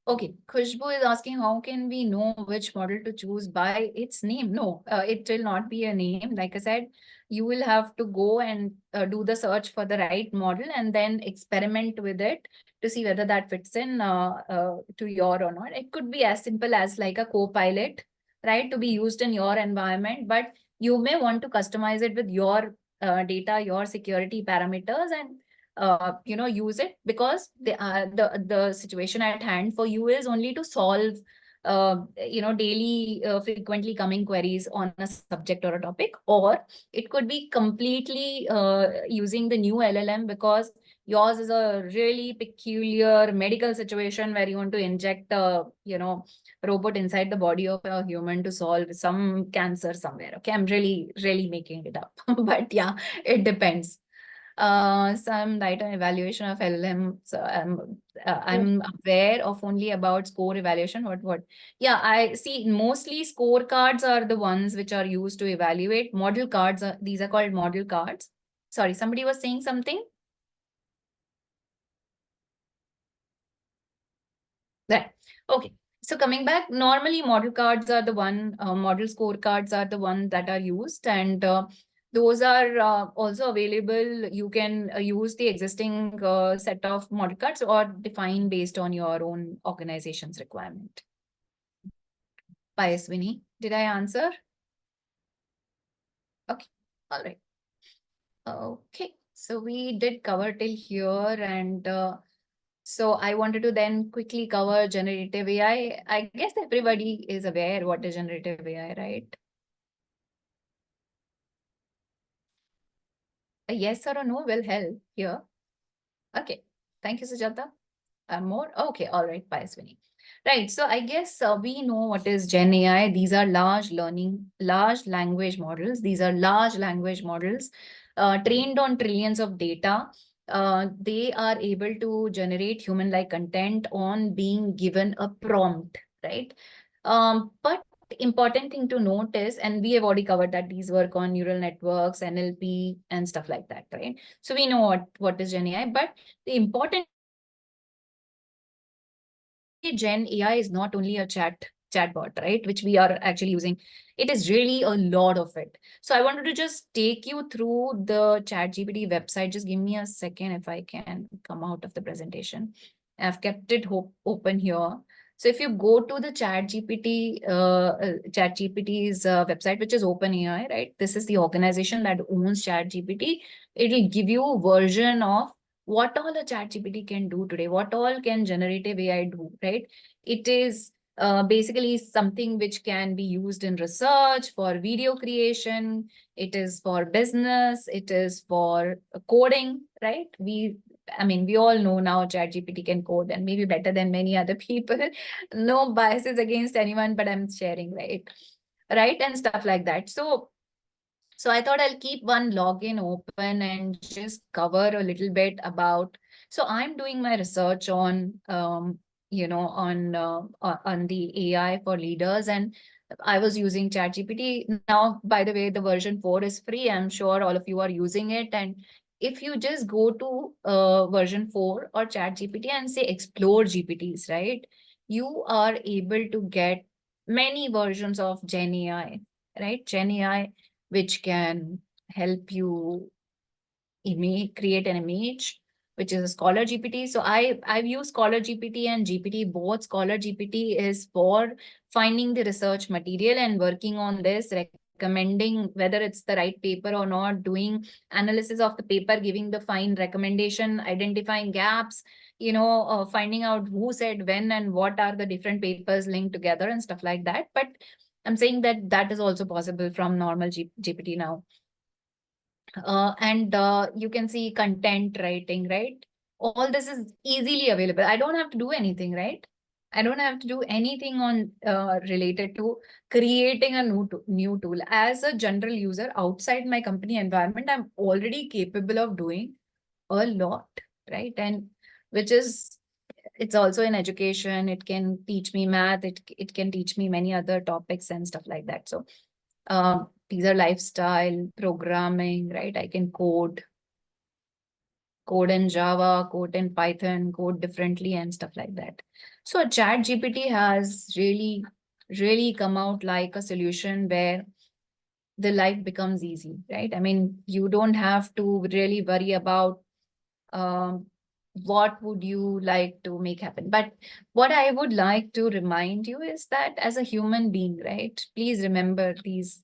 Speaker 2: Okay, Khushbu is asking, how can we know which model to choose by its name? No, it will not be a name. Like I said, you will have to go and do the search for the right model and then experiment with it to see whether that fits in to your or not. It could be as simple as like a co-pilot, right, to be used in your environment, but you may want to customize it with your data, your security parameters, and use it, because the situation at hand for you is only to solve daily frequently coming queries on a subject or a topic, or it could be completely using the new LLM because yours is a really peculiar medical situation where you want to inject a robot inside the body of a human to solve some cancer somewhere. Okay, I'm really making it up but yeah, it depends. Some data evaluation of LLM. So I'm aware of only about score evaluation. What? Yeah, I see. Mostly scorecards are the ones which are used to evaluate. Model cards these are called model cards. Sorry, somebody was saying something. Right. Okay. So coming back, normally model cards are the model scorecards are the ones that are used, and those are also available. You can use the existing set of model cards or define based on your own organization's requirement. Payaswini, did I answer? Okay, all right. Okay, so we did cover till here, and so I wanted to then quickly cover generative AI. I guess everybody is aware what is generative AI, right? A yes or a no will help here. Okay, thank you, Sujata. More? Okay, all right, Payaswini. Right, so I guess we know what is Gen AI. These are large language models. These are large language models trained on trillions of data. They are able to generate human-like content on being given a prompt, right? But important thing to note is, and we have already covered that these work on neural networks, NLP, and stuff like that, right? So we know what is Gen AI, but the important Gen AI is not only a chatbot, right, which we are actually using. It is really a lot of it. So I wanted to just take you through the ChatGPT website. Just give me a second if I can come out of the presentation. I've kept it open here. So if you go to the ChatGPT's website, which is OpenAI, right? This is the organization that owns ChatGPT. It will give you a version of what all a ChatGPT can do today, what all can generative AI do, right? It is basically something which can be used in research, for video creation, it is for business, it is for coding, right? We all know now ChatGPT can code, and maybe better than many other people. No biases against anyone, but I'm sharing, right? And stuff like that. So I thought I'll keep one login open and just cover a little bit about. So I'm doing my research on, on the AI for leaders, and I was using ChatGPT. Now, by the way, the version 4 is free. I'm sure all of you are using it. And if you just go to version 4 or ChatGPT and say explore GPTs, right? You are able to get many versions of Gen AI, right? Gen AI, which can help you create an image, which is a Scholar GPT. So I've used Scholar GPT and GPT both. Scholar GPT is for finding the research material and working on this, recommending whether it's the right paper or not, doing analysis of the paper, giving the fine recommendation, identifying gaps, finding out who said when and what are the different papers linked together and stuff like that. But I'm saying that that is also possible from normal GPT now. And you can see content writing, right? All this is easily available. I don't have to do anything, right? I don't have to do anything on related to creating a new tool. As a general user outside my company environment, I'm already capable of doing a lot, right? And which is, it's also in education. It can teach me math. It can teach me many other topics and stuff like that. So these are lifestyle, programming, right? I can code in Java, code in Python, code differently and stuff like that. So ChatGPT has really, really come out like a solution where the life becomes easy, right? I mean, you don't have to really worry about what would you like to make happen. But what I would like to remind you is that as a human being, right? Please remember these.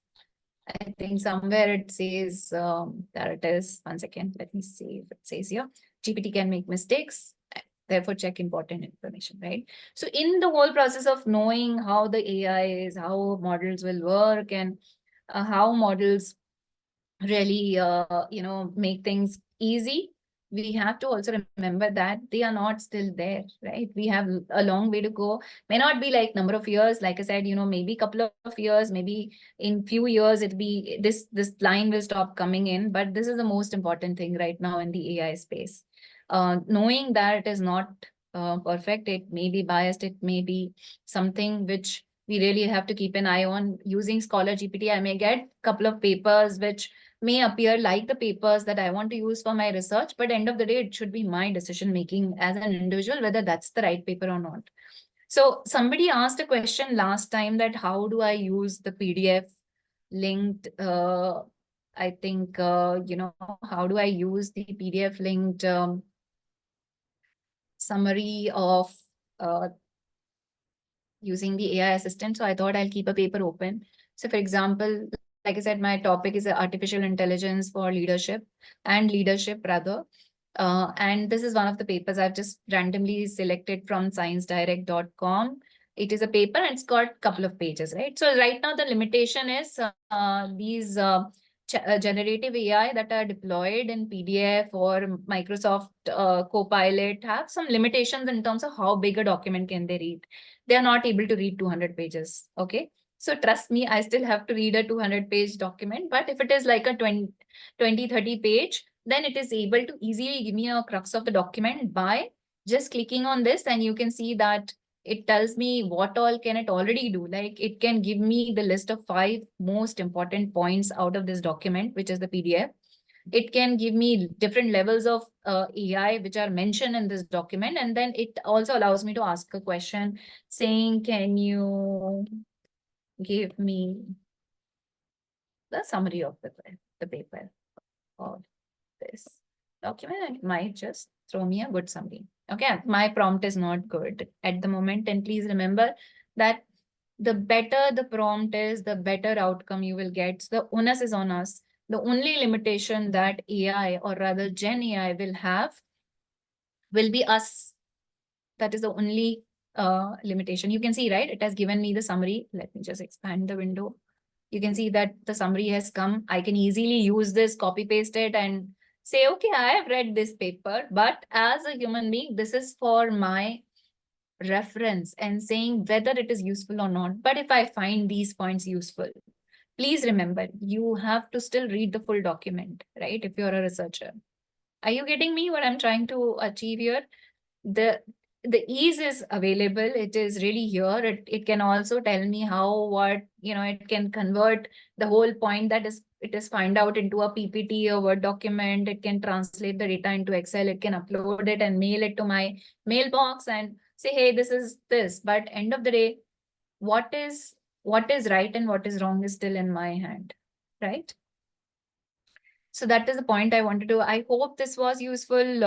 Speaker 2: I think somewhere it says, there it is. 1 second, let me see if it says here. GPT can make mistakes, therefore check important information, right? So in the whole process of knowing how the AI is, how models will work, and how models really, make things easy, we have to also remember that they are not still there, right? We have a long way to go. May not be like number of years, like I said, maybe couple of years, maybe in few years it'll be this line will stop coming in. But this is the most important thing right now in the AI space. Knowing that it is not perfect, it may be biased, it may be something which we really have to keep an eye on. Using Scholar GPT, I may get a couple of papers which may appear like the papers that I want to use for my research, but end of the day, it should be my decision making as an individual, whether that's the right paper or not. So somebody asked a question last time that how do I use the PDF linked, I think, how do I use the PDF linked summary of using the AI assistant? So I thought I'll keep a paper open. So for example, like I said, my topic is artificial intelligence for leadership and leadership rather. And this is one of the papers I've just randomly selected from sciencedirect.com. It is a paper and it's got a couple of pages, right? So right now the limitation is these generative AI that are deployed in PDF or Microsoft Copilot have some limitations in terms of how big a document can they read. They are not able to read 200 pages, okay? So trust me, I still have to read a 200-page document. But if it is like a 20, 30 page, then it is able to easily give me a crux of the document by just clicking on this. And you can see that it tells me what all can it already do. Like it can give me the list of 5 most important points out of this document, which is the PDF. It can give me different levels of AI which are mentioned in this document. And then it also allows me to ask a question saying, can you give me the summary of the paper of this document? And it might just throw me a good summary. Okay, my prompt is not good at the moment. And please remember that the better the prompt is, the better outcome you will get. So the onus is on us. The only limitation that AI or rather Gen AI will have will be us. That is the only limitation. You can see, right? It has given me the summary. Let me just expand the window. You can see that the summary has come. I can easily use this, copy paste it and say, okay, I have read this paper, but as a human being, this is for my reference and saying whether it is useful or not. But if I find these points useful, please remember, you have to still read the full document, right? If you're a researcher. Are you getting me what I'm trying to achieve here? The ease is available. It is really here. It can also tell me how, what, it can convert the whole point that is, it is find out into a PPT or Word document. It can translate the data into Excel. It can upload it and mail it to my mailbox and say, hey, this is this. But end of the day, what is right and what is wrong is still in my hand, right? So that is the point I wanted to. I hope this was useful,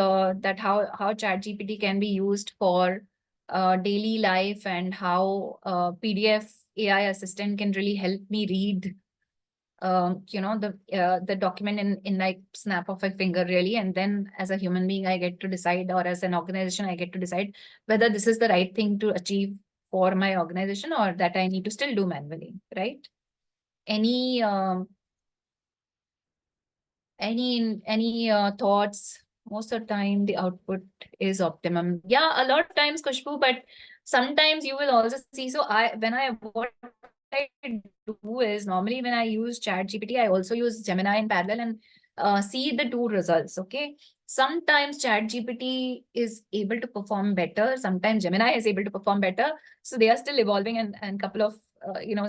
Speaker 2: that how ChatGPT can be used for daily life and how PDF AI assistant can really help me read the document in like snap of a finger really, and then as a human being I get to decide, or as an organization I get to decide whether this is the right thing to achieve for my organization or that I need to still do manually, right? Any thoughts? Most of the time the output is optimum. Yeah, a lot of times, Khushbu, but sometimes you will also see. So what I do is normally when I use ChatGPT, I also use Gemini in parallel and see the two results. Okay. Sometimes ChatGPT is able to perform better. Sometimes Gemini is able to perform better. So they are still evolving and couple of,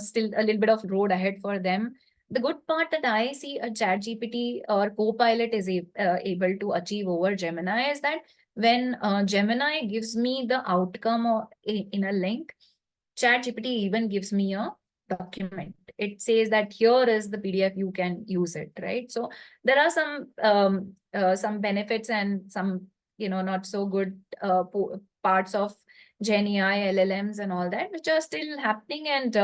Speaker 2: still a little bit of road ahead for them. The good part that I see a ChatGPT or Copilot is able to achieve over Gemini is that when Gemini gives me the outcome or in a link, ChatGPT even gives me a document. It says that here is the PDF, you can use it, right? So there are some benefits and some not so good parts of Gen AI, LLMs, and all that, which are still happening. And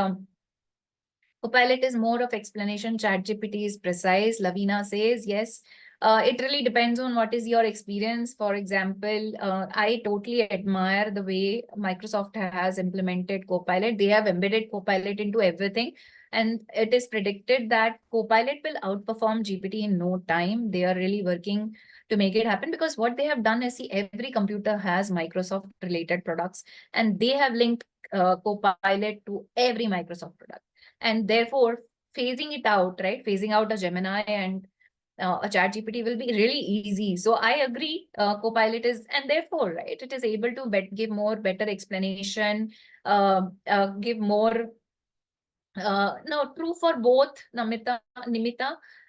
Speaker 2: Copilot is more of explanation. ChatGPT is precise. Lavina says, yes, it really depends on what is your experience. For example, I totally admire the way Microsoft has implemented Copilot. They have embedded Copilot into everything. And it is predicted that Copilot will outperform GPT in no time. They are really working to make it happen, because what they have done is, see, every computer has Microsoft related products, and they have linked Copilot to every Microsoft product. And therefore, phasing it out, right? Phasing out a Gemini and a ChatGPT will be really easy. So I agree, Copilot is, and therefore, right, it is able to give more better explanation, give more, no, true for both, Nimita,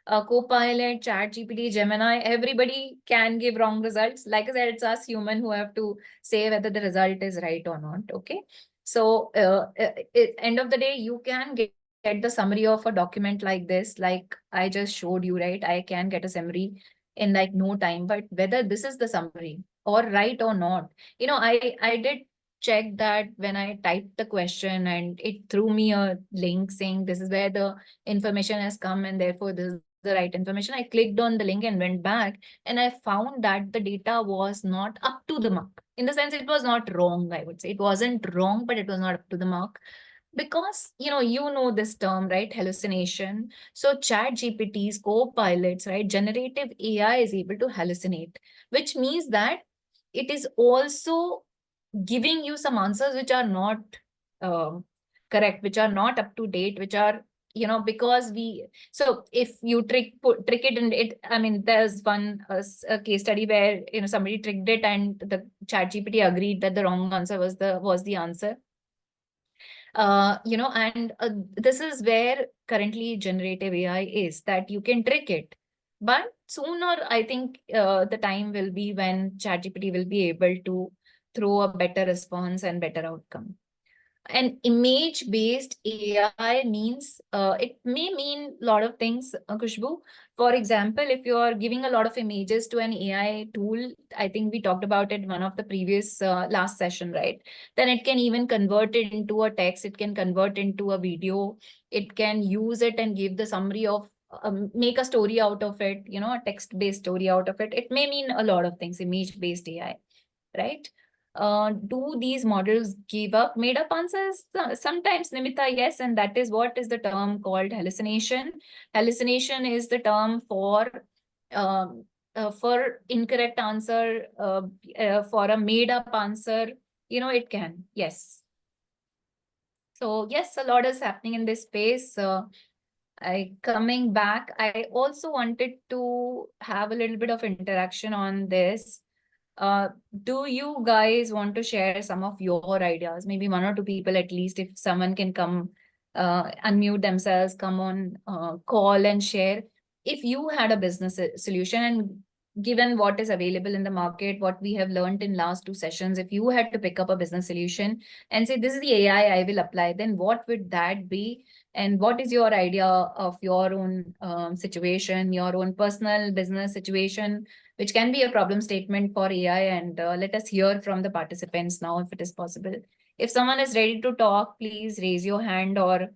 Speaker 2: Copilot, ChatGPT, Gemini, everybody can give wrong results. Like I said, it's us human who have to say whether the result is right or not, okay? So end of the day, you can get the summary of a document like this, like I just showed you, right? I can get a summary in like no time, but whether this is the summary or right or not, I did check that when I typed the question and it threw me a link saying this is where the information has come and therefore this is the right information. I clicked on the link and went back, and I found that the data was not up to the mark. In the sense, it was not wrong, I would say. It wasn't wrong, but it was not up to the mark. Because, this term, right? Hallucination. So ChatGPT's co-pilots, right? Generative AI is able to hallucinate, which means that it is also giving you some answers which are not correct, which are not up to date, which are, because so if you trick it and it, I mean, there's one a case study where, somebody tricked it and the ChatGPT agreed that the wrong answer was the answer. And this is where currently generative AI is, that you can trick it. But sooner, I think the time will be when ChatGPT will be able to throw a better response and better outcome. And image-based AI means, it may mean a lot of things, Khushbu. For example, if you are giving a lot of images to an AI tool, I think we talked about it in one of the previous last session, right? Then it can even convert it into a text. It can convert into a video. It can use it and give the summary of, make a story out of it, a text-based story out of it. It may mean a lot of things, image-based AI, right? Do these models give up made up answers? Sometimes, Nimita, yes, and that is what is the term called hallucination. Hallucination is the term for incorrect answer, for a made up answer. It can, yes. So yes, a lot is happening in this space. Coming back, I also wanted to have a little bit of interaction on this. Do you guys want to share some of your ideas? Maybe one or two people at least, if someone can come, unmute themselves, come on call and share. If you had a business solution, and given what is available in the market, what we have learned in last 2 sessions, if you had to pick up a business solution and say, this is the AI I will apply, then what would that be? And what is your idea of your own situation, your own personal business situation, which can be a problem statement for AI? And let us hear from the participants now, if it is possible. If someone is ready to talk, please raise your hand or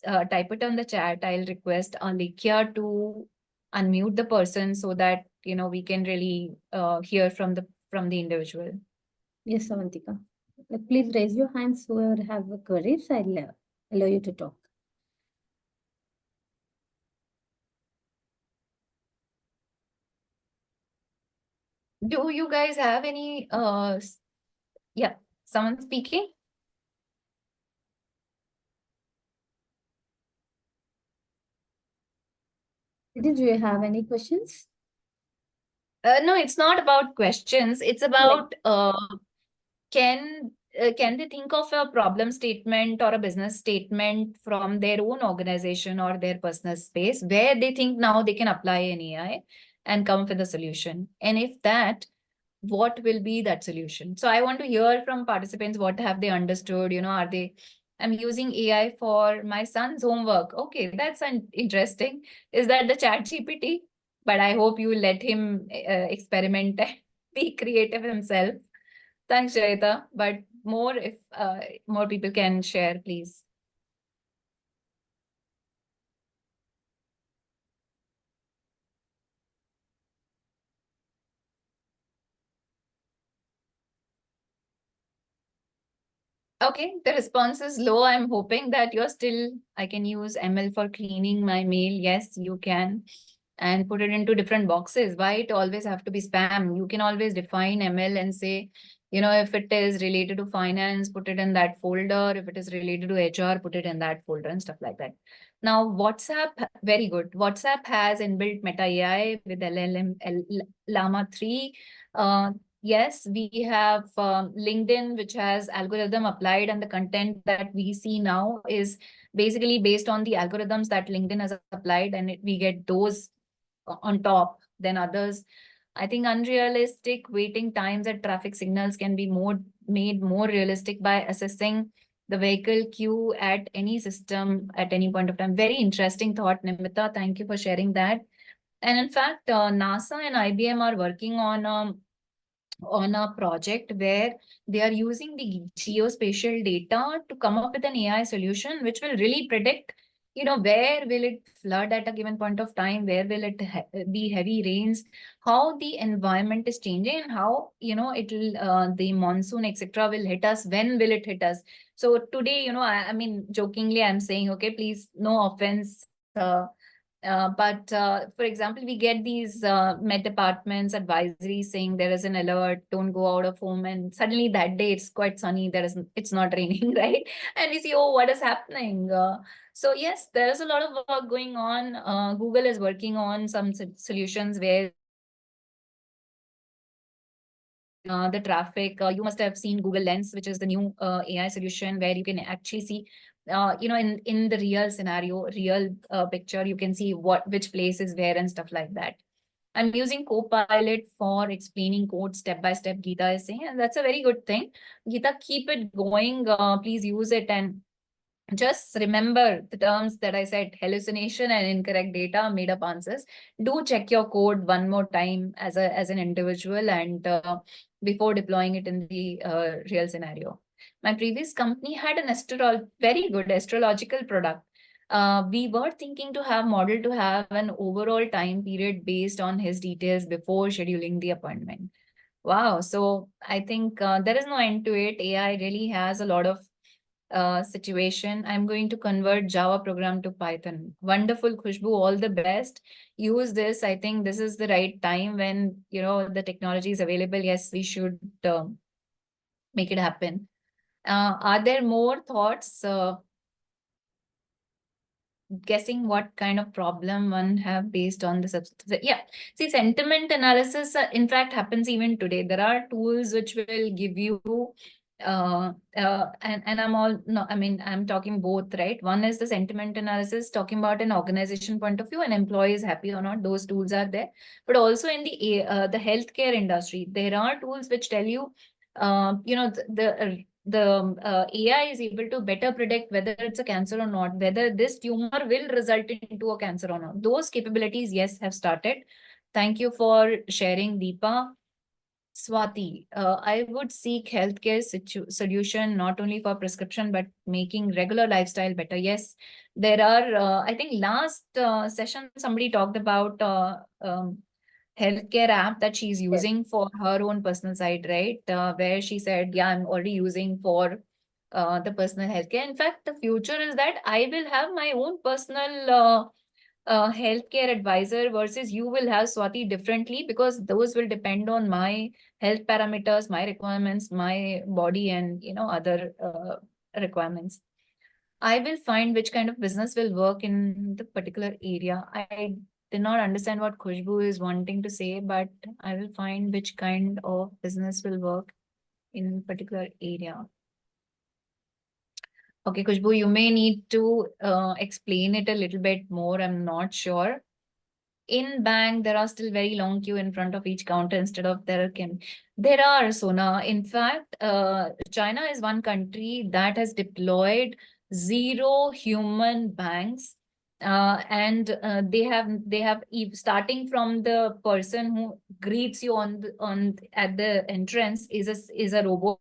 Speaker 2: type it on the chat. I'll request Alekia to unmute the person so that we can really hear from the individual.
Speaker 3: Yes, Avantika. Please raise your hands whoever have queries. I'll allow you to talk.
Speaker 2: Do you guys have any yeah, someone speaking?
Speaker 3: Did you have any questions?
Speaker 2: No, it's not about questions. It's about can they think of a problem statement or a business statement from their own organization or their personal space where they think now they can apply an AI and come up with a solution? And if that, what will be that solution? So I want to hear from participants, what have they understood? Are they, I'm using AI for my son's homework. Okay, that's interesting. Is that the chat GPT? But I hope you let him experiment and be creative himself. Thanks, Jarita. But more, if more people can share, please. Okay, the response is low. I'm hoping that you're still, I can use ML for cleaning my mail. Yes, you can. And put it into different boxes. Why it always have to be spam? You can always define ML and say, if it is related to finance, put it in that folder. If it is related to HR, put it in that folder and stuff like that. Now, WhatsApp, very good. WhatsApp has inbuilt Meta AI with Llama 3. Yes, we have LinkedIn, which has algorithm applied, and the content that we see now is basically based on the algorithms that LinkedIn has applied, and we get those on top than others. I think unrealistic waiting times at traffic signals can be made more realistic by assessing the vehicle queue at any system at any point of time. Very interesting thought, Nimita. Thank you for sharing that. And in fact, NASA and IBM are working on a project where they are using the geospatial data to come up with an AI solution, which will really predict, where will it flood at a given point of time, where will it be heavy rains, how the environment is changing, and how, it'll, the monsoon, etc., will hit us, when will it hit us. So today, I mean, jokingly, I'm saying, okay, please, no offense, but for example, we get these Met departments advisories saying there is an alert, don't go out of home, and suddenly that day it's quite sunny, it's not raining, right? And we see, oh, what is happening? So yes, there is a lot of work going on. Google is working on some solutions where the traffic. You must have seen Google Lens, which is the new AI solution where you can actually see in the real scenario, real picture, you can see which place is where and stuff like that. I'm using Copilot for explaining code step by step, Geeta is saying, and that's a very good thing. Geeta, keep it going. Please use it, and just remember the terms that I said: hallucination and incorrect data, made up answers. Do check your code one more time as an individual, and before deploying it in the real scenario. My previous company had an very good astrological product. We were thinking to have model to have an overall time period based on his details before scheduling the appointment. Wow. So I think there is no end to it. AI really has a lot of situation. I'm going to convert Java program to Python. Wonderful, Khushbu. All the best. Use this. I think this is the right time when, the technology is available. Yes, we should make it happen. Are there more thoughts? Guessing what kind of problem one have based on the substance. Yeah, see, sentiment analysis, in fact, happens even today. There are tools which will give you, and I'm talking both, right? One is the sentiment analysis, talking about an organization point of view, an employee is happy or not. Those tools are there, but also in the healthcare industry, there are tools which tell you, the AI is able to better predict whether it's a cancer or not, whether this tumor will result into a cancer or not. Those capabilities, yes, have started. Thank you for sharing, Deepa. Swati, I would seek healthcare solution not only for prescription but making regular lifestyle better. Yes, there are. I think last session somebody talked about healthcare app that she's using for her own personal side, right? Where she said, "Yeah, I'm already using for the personal healthcare." In fact, the future is that I will have my own personal healthcare advisor versus you will have Swati differently, because those will depend on my health parameters, my requirements, my body, and other requirements. I will find which kind of business will work in the particular area. I did not understand what Khushbu is wanting to say, but I will find which kind of business will work in particular area. Okay, Khushbu, you may need to explain it a little bit more. I'm not sure. In bank, there are still very long queue in front of each counter instead of there are, Sona. In fact, China is one country that has deployed 0 human banks. And they have starting from the person who greets you at the entrance is a robot,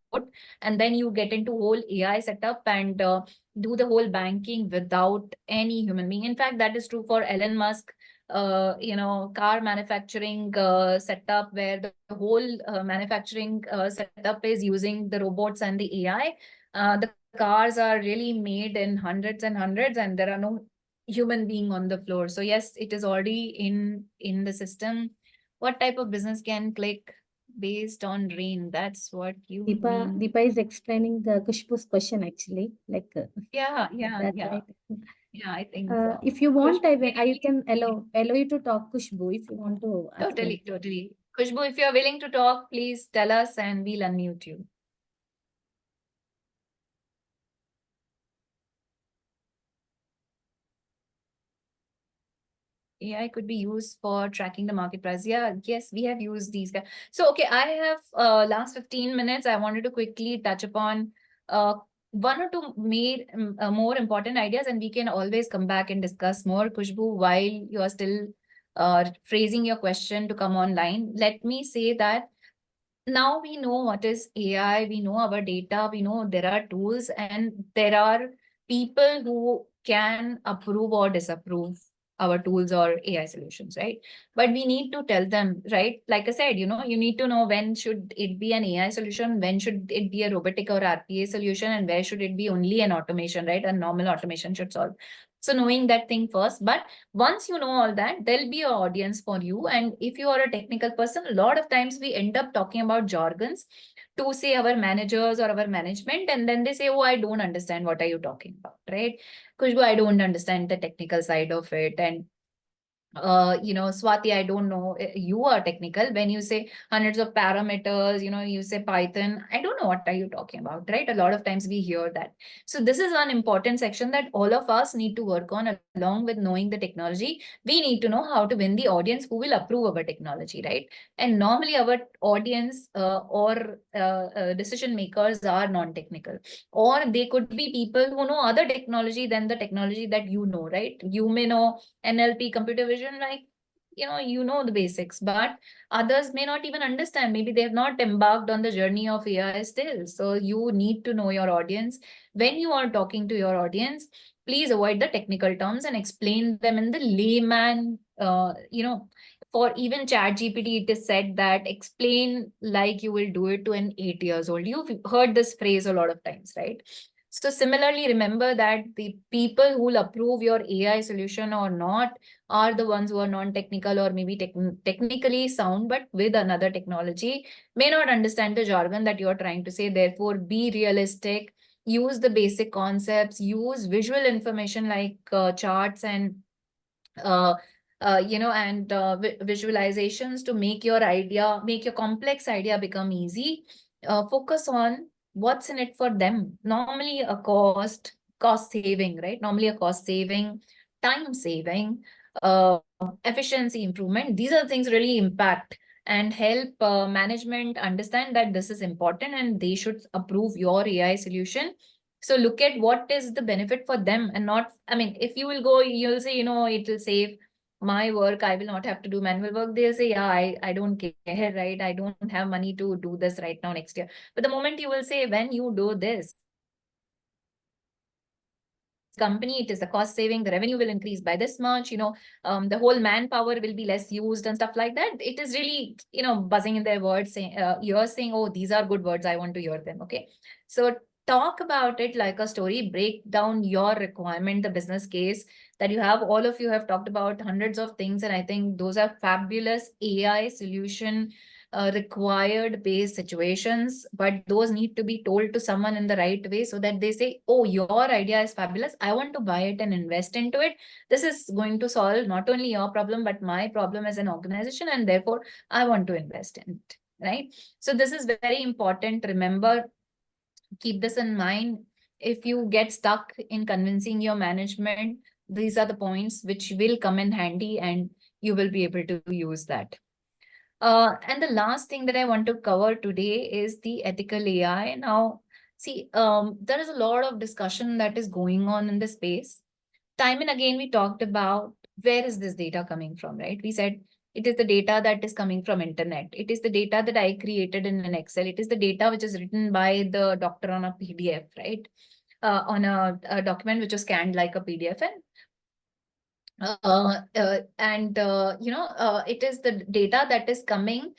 Speaker 2: and then you get into whole AI setup and do the whole banking without any human being. In fact, that is true for Elon Musk car manufacturing setup, where the whole manufacturing setup is using the robots and the AI. The cars are really made in hundreds and hundreds, and there are no human being on the floor. So yes, it is already in the system. What type of business can click based on rain? That's what you mean.
Speaker 3: Deepa is explaining the Kushbu's question actually.
Speaker 2: Yeah,
Speaker 3: right?
Speaker 2: Yeah, I think so.
Speaker 3: If you want, I can allow you to talk, Kushbu, if you want to ask
Speaker 2: Totally. Khushbu, if you're willing to talk, please tell us and we'll unmute you. AI could be used for tracking the market price. Yeah, yes, we have used these guys. So, okay, I have last 15 minutes. I wanted to quickly touch upon one or two more important ideas, and we can always come back and discuss more, Khushbu, while you are still phrasing your question to come online. Let me say that now we know what is AI, we know our data, we know there are tools, and there are people who can approve or disapprove our tools or AI solutions, right? But we need to tell them, right? Like I said, you need to know when should it be an AI solution, when should it be a robotic or RPA solution, and where should it be only an automation, right? A normal automation should solve. So knowing that thing first, but once you know all that, there'll be an audience for you. And if you are a technical person, a lot of times we end up talking about jargons to say our managers or our management, and then they say, oh, I don't understand, what are you talking about, right? Khushbu, I don't understand the technical side of it. And Swati, I don't know, you are technical. When you say hundreds of parameters, you say Python, I don't know what are you talking about, right? A lot of times we hear that. So this is one important section that all of us need to work on. Along with knowing the technology, we need to know how to win the audience who will approve our technology, right? And normally our audience or decision makers are non-technical, or they could be people who know other technology than the technology that right? You may know NLP, computer vision, like, you know the basics, but others may not even understand. Maybe they have not embarked on the journey of AI still. So you need to know your audience. When you are talking to your audience, please avoid the technical terms and explain them in the layman, for even ChatGPT, it is said that explain like you will do it to an 8 years old. You've heard this phrase a lot of times, right? So similarly, remember that the people who will approve your AI solution or not are the ones who are non-technical or maybe technically sound, but with another technology, may not understand the jargon that you are trying to say. Therefore, be realistic, use the basic concepts, use visual information like charts and visualizations to make your complex idea become easy. Focus on what's in it for them. Normally a cost saving, right? Normally a cost saving, time saving, efficiency improvement. These are things really impact and help management understand that this is important and they should approve your AI solution. So look at what is the benefit for them and not, I mean, if you will go, you'll say, it will save my work, I will not have to do manual work. They'll say, yeah, I don't care, right? I don't have money to do this right now next year. But the moment you will say, when you do this company, it is the cost saving, the revenue will increase by this much, the whole manpower will be less used and stuff like that. It is really, buzzing in their words, saying, you're saying, oh, these are good words, I want to hear them. Okay. So talk about it like a story, break down your requirement, the business case that you have. All of you have talked about hundreds of things, and I think those are fabulous AI solution required based situations, but those need to be told to someone in the right way so that they say, oh, your idea is fabulous, I want to buy it and invest into it. This is going to solve not only your problem but my problem as an organization, and therefore I want to invest in it, right? So this is very important. Remember, keep this in mind. If you get stuck in convincing your management, these are the points which will come in handy and you will be able to use that. And the last thing that I want to cover today is the ethical AI. Now, see, there is a lot of discussion that is going on in this space. Time and again, we talked about where is this data coming from, right? We said it is the data that is coming from internet. It is the data that I created in an Excel. It is the data which is written by the doctor on a PDF, right? On a document which is scanned like a PDF. It is the data that is coming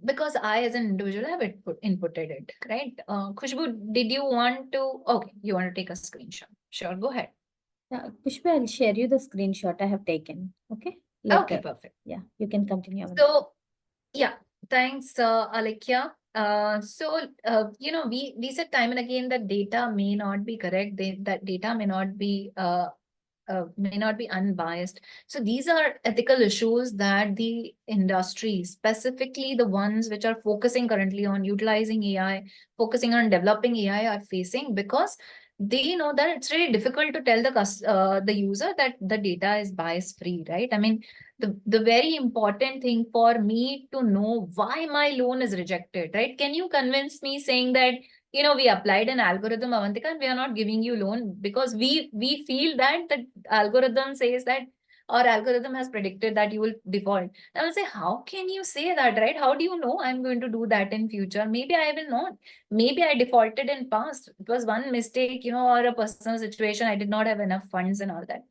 Speaker 2: because I as an individual have inputted it, right? Khushbu, did you want to? Okay, you want to take a screenshot? Sure, go ahead.
Speaker 3: Pushpa, I'll share you the screenshot I have taken. Okay.
Speaker 2: Okay, perfect.
Speaker 3: Yeah, you can continue.
Speaker 2: So, yeah, thanks, Alekhya. We said time and again that data may not be correct. That data may not be unbiased. So these are ethical issues that the industry, specifically the ones which are focusing currently on utilizing AI, focusing on developing AI, are facing, because they know that it's really difficult to tell the user that the data is bias free, right? I mean, the very important thing for me to know why my loan is rejected, right? Can you convince me saying that, we applied an algorithm, Avantika, and we are not giving you loan because we feel that the algorithm says that our algorithm has predicted that you will default. I will say, how can you say that, right? How do you know I'm going to do that in future? Maybe I will not. Maybe I defaulted in past. It was one mistake, or a personal situation. I did not have enough funds and all that.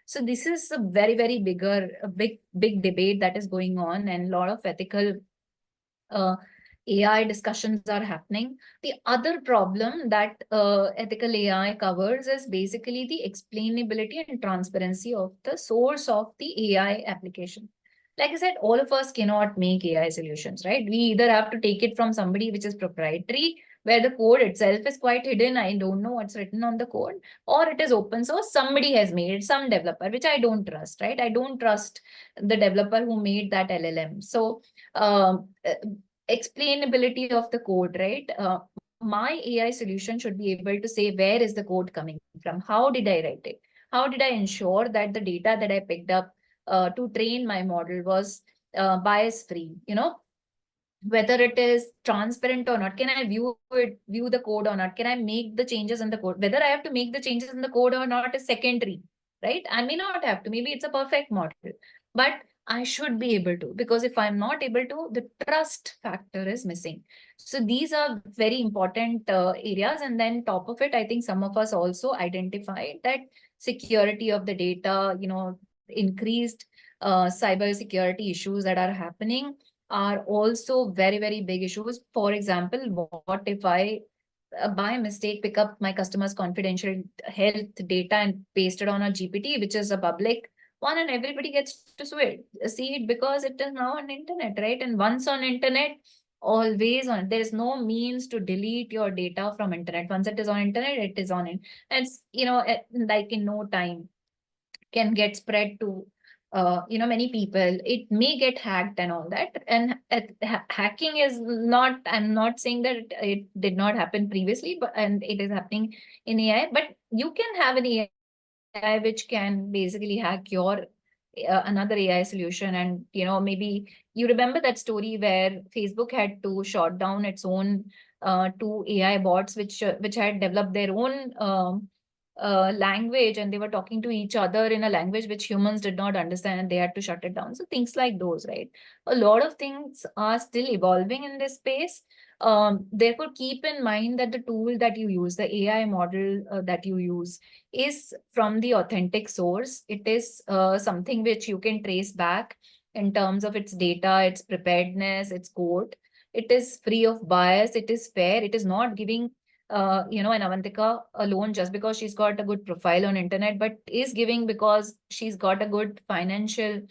Speaker 2: So this is a very, very big debate that is going on, and a lot of ethical AI discussions are happening. The other problem that ethical AI covers is basically the explainability and transparency of the source of the AI application. Like I said, all of us cannot make AI solutions, right? We either have to take it from somebody which is proprietary, where the code itself is quite hidden. I don't know what's written on the code, or it is open source. Somebody has made it, some developer, which I don't trust, right? I don't trust the developer who made that LLM. So explainability of the code, right? My AI solution should be able to say, where is the code coming from? How did I write it? How did I ensure that the data that I picked up to train my model was bias free? Whether it is transparent or not. Can I view the code or not? Can I make the changes in the code? Whether I have to make the changes in the code or not is secondary, right? I may not have to. Maybe it's a perfect model, but I should be able to, because if I'm not able to, the trust factor is missing. So these are very important areas. And then top of it, I think some of us also identified that security of the data, increased cyber security issues that are happening are also very, very big issues. For example, what if I by mistake pick up my customer's confidential health data and paste it on a GPT, which is a public one, and everybody gets to see it because it is now on internet, right? And once on internet, always on. There is no means to delete your data from internet. Once it is on internet, it is on it. And like in no time can get spread to many people. It may get hacked and all that. And hacking is not, I'm not saying that it did not happen previously, but and it is happening in AI. But you can have an AI which can basically hack your another AI solution. And maybe you remember that story where Facebook had to shut down its own two AI bots which had developed their own language, and they were talking to each other in a language which humans did not understand, and they had to shut it down. So things like those, right? A lot of things are still evolving in this space. Therefore, keep in mind that the tool that you use, the AI model that you use, is from the authentic source. It is something which you can trace back in terms of its data, its preparedness, its code. It is free of bias. It is fair. It is not giving an Avantika alone just because she's got a good profile on internet, but is giving because she's got a good financial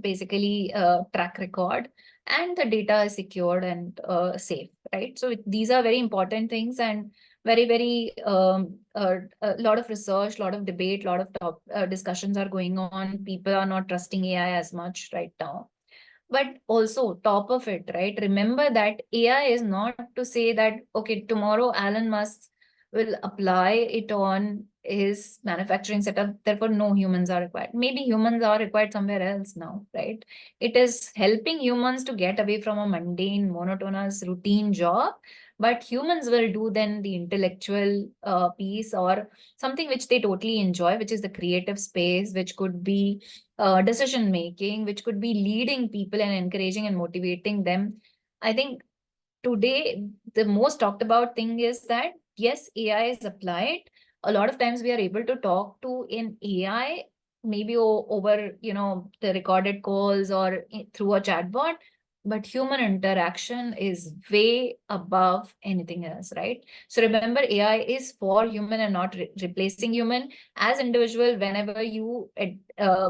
Speaker 2: basically track record, and the data is secured and safe, right? So these are very important things, and very a lot of research, lot of debate, lot of discussions are going on. People are not trusting AI as much right now. But also, top of it, right? Remember that AI is not to say that, okay, tomorrow Elon Musk will apply it on his manufacturing setup. Therefore, no humans are required. Maybe humans are required somewhere else now, right? It is helping humans to get away from a mundane, monotonous, routine job. But humans will do then the intellectual piece, or something which they totally enjoy, which is the creative space, which could be decision making, which could be leading people and encouraging and motivating them. I think today the most talked about thing is that yes, AI is applied. A lot of times we are able to talk to an AI, maybe over the recorded calls or through a chatbot, but human interaction is way above anything else, right? So remember, AI is for human and not replacing human. As individual, whenever you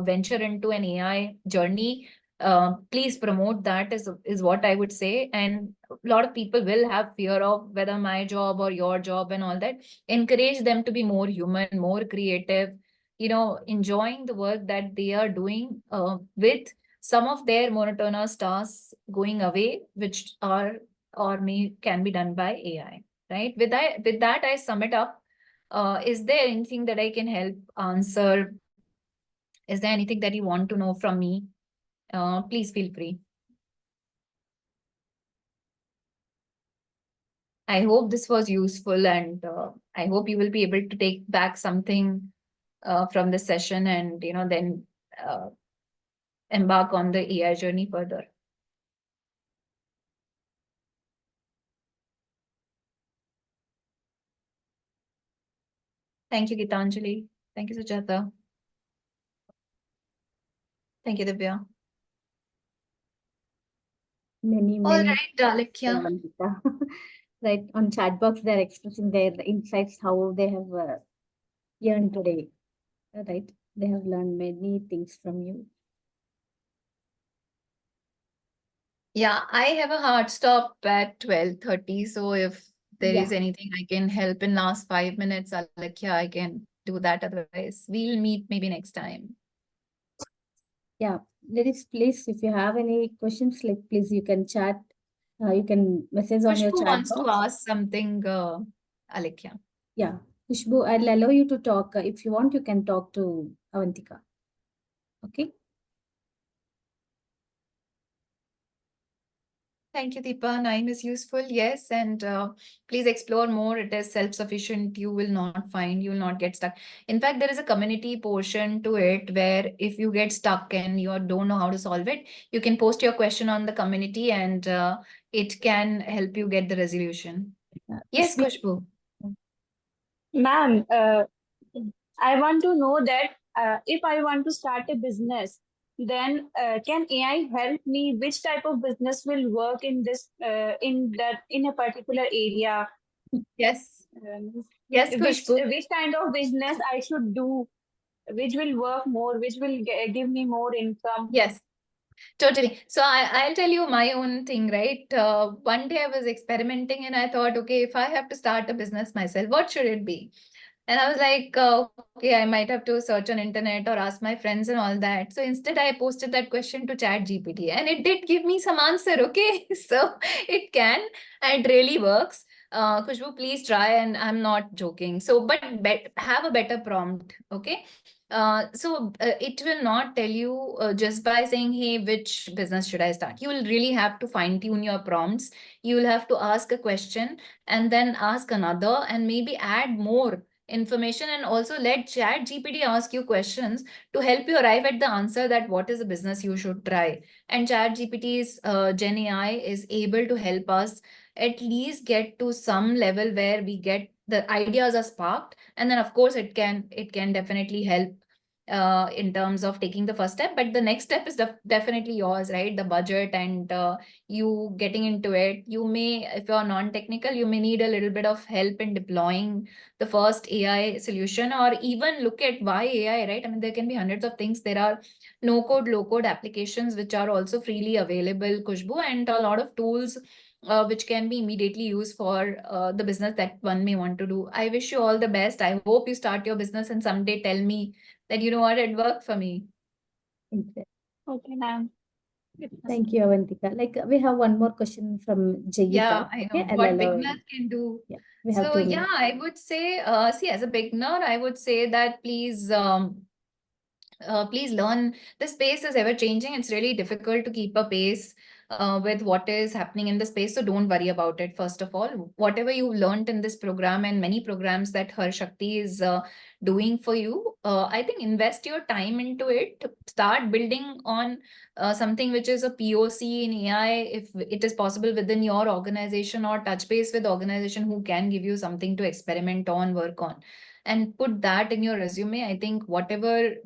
Speaker 2: venture into an AI journey, please promote that is what I would say. And a lot of people will have fear of whether my job or your job and all that. Encourage them to be more human, more creative, enjoying the work that they are doing, with some of their monotonous tasks going away, which are or can be done by AI, right? With that, I sum it up. Is there anything that I can help answer? Is there anything that you want to know from me? Please feel free. I hope this was useful, and I hope you will be able to take back something from the session, and then embark on the AI journey further. Thank you, Gitanjali. Thank you, Sujata. Thank you, Divya.
Speaker 3: Many,
Speaker 2: All
Speaker 3: many.
Speaker 2: right, Dalekya.
Speaker 3: Avantika. Right, on chat box, they're expressing their insights, how they have learned today. Right, they have learned many things from you.
Speaker 2: Yeah, I have a hard stop at 12:30. So if there is
Speaker 3: Yeah.
Speaker 2: anything I can help in last 5 minutes, Alekya, I can do that. Otherwise, we'll meet maybe next time.
Speaker 3: Yeah, ladies, please, if you have any questions, like please, you can chat. You can message on your
Speaker 2: Khushbu
Speaker 3: chat
Speaker 2: wants to
Speaker 3: box.
Speaker 2: ask something, Alekya.
Speaker 3: Yeah, Khushbu, I'll allow you to talk. If you want, you can talk to Avantika. Okay.
Speaker 2: Thank you, Deepa. 9 is useful. Yes. And please explore more. It is self-sufficient. You will not get stuck. In fact, there is a community portion to it where if you get stuck and you don't know how to solve it, you can post your question on the community, and it can help you get the resolution. Yes, Khushbu.
Speaker 6: Ma'am, I want to know that if I want to start a business, then can AI help me? Which type of business will work in this in a particular area?
Speaker 2: Yes.
Speaker 6: Um,
Speaker 2: Yes, Khushbu.
Speaker 6: which kind of business I should do? Which will work more? Which will give me more income?
Speaker 2: Yes. Totally. So I'll tell you my own thing, right? One day I was experimenting and I thought, okay, if I have to start a business myself, what should it be? And I was like, okay, I might have to search on internet or ask my friends and all that. So instead, I posted that question to ChatGPT, and it did give me some answer. Okay, so it can, and it really works. Khushbu, please try, and I'm not joking. So, but have a better prompt. Okay. It will not tell you just by saying, hey, which business should I start? You will really have to fine tune your prompts. You will have to ask a question and then ask another and maybe add more information, and also let Chat GPT ask you questions to help you arrive at the answer that what is the business you should try. And Chat GPT's Gen AI is able to help us at least get to some level where we get the ideas are sparked, and then of course it can definitely help in terms of taking the first step. But the next step is definitely yours, right? The budget and you getting into it. You may, if you're non-technical, you may need a little bit of help in deploying the first AI solution, or even look at why AI, right? I mean, there can be hundreds of things. There are no code, low code applications which are also freely available, Khushbu, and a lot of tools which can be immediately used for the business that one may want to do. I wish you all the best. I hope you start your business and someday tell me that, you know what, it worked for me.
Speaker 3: Okay.
Speaker 6: Okay, ma'am.
Speaker 3: Thank you, Avantika. Like we have one more question from Jayita.
Speaker 2: Yeah, I know
Speaker 3: Okay, I'll
Speaker 2: what
Speaker 3: allow
Speaker 2: beginners
Speaker 3: you.
Speaker 2: can do.
Speaker 3: Yeah, we have
Speaker 2: So
Speaker 3: 2
Speaker 2: yeah,
Speaker 3: minutes.
Speaker 2: I would say, see, as a beginner, I would say that please please learn. The space is ever changing. It's really difficult to keep a pace with what is happening in the space. So don't worry about it. First of all, whatever you learned in this program and many programs that Har Shakti is doing for you, I think invest your time into it. Start building on something which is a POC in AI, if it is possible within your organization, or touch base with organization who can give you something to experiment on, work on, and put that in your resume. I think whatever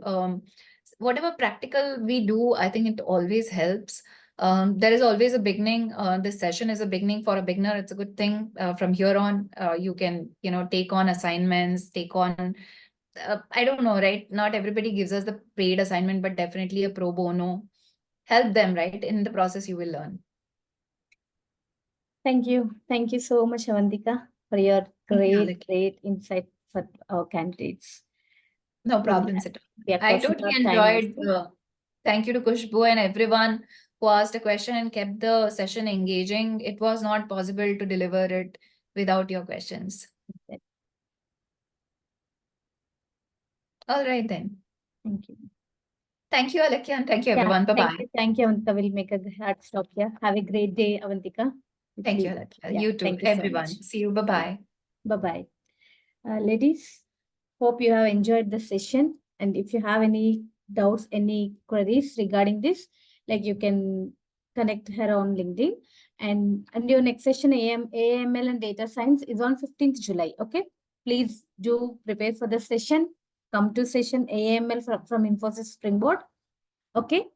Speaker 2: practical we do, I think it always helps. There is always a beginning. This session is a beginning for a beginner. It's a good thing. From here on, you can, take on assignments, take on, I don't know, right? Not everybody gives us the paid assignment, but definitely a pro bono. Help them, right? In the process, you will learn.
Speaker 3: Thank you. Thank you so much, Avantika, for your
Speaker 2: Thank you,
Speaker 3: great insight for our candidates.
Speaker 2: No
Speaker 3: Well,
Speaker 2: problems at all.
Speaker 3: we are
Speaker 2: I
Speaker 3: crossing
Speaker 2: totally
Speaker 3: our time
Speaker 2: enjoyed.
Speaker 3: also.
Speaker 2: Thank you to Khushbu and everyone who asked a question and kept the session engaging. It was not possible to deliver it without your questions. All right then.
Speaker 3: Thank you.
Speaker 2: Thank you, Alekia, and thank you,
Speaker 3: Yeah,
Speaker 2: everyone.
Speaker 3: thank
Speaker 2: Bye-bye.
Speaker 3: you. Thank you, Avantika. We'll make a hard stop here. Have a great day, Avantika.
Speaker 2: Thank you,
Speaker 3: Hopefully-
Speaker 2: Alekia.
Speaker 3: Yeah,
Speaker 2: You too,
Speaker 3: thank you so
Speaker 2: everyone.
Speaker 3: much.
Speaker 2: See you. Bye-bye.
Speaker 3: Bye-bye. Ladies, hope you have enjoyed the session. And if you have any doubts, any queries regarding this, like you can connect her on LinkedIn. And your next session, AML and data science, is on 15th July. Okay. Please do prepare for the session. Come to session AML from Infosys Springboard. Okay.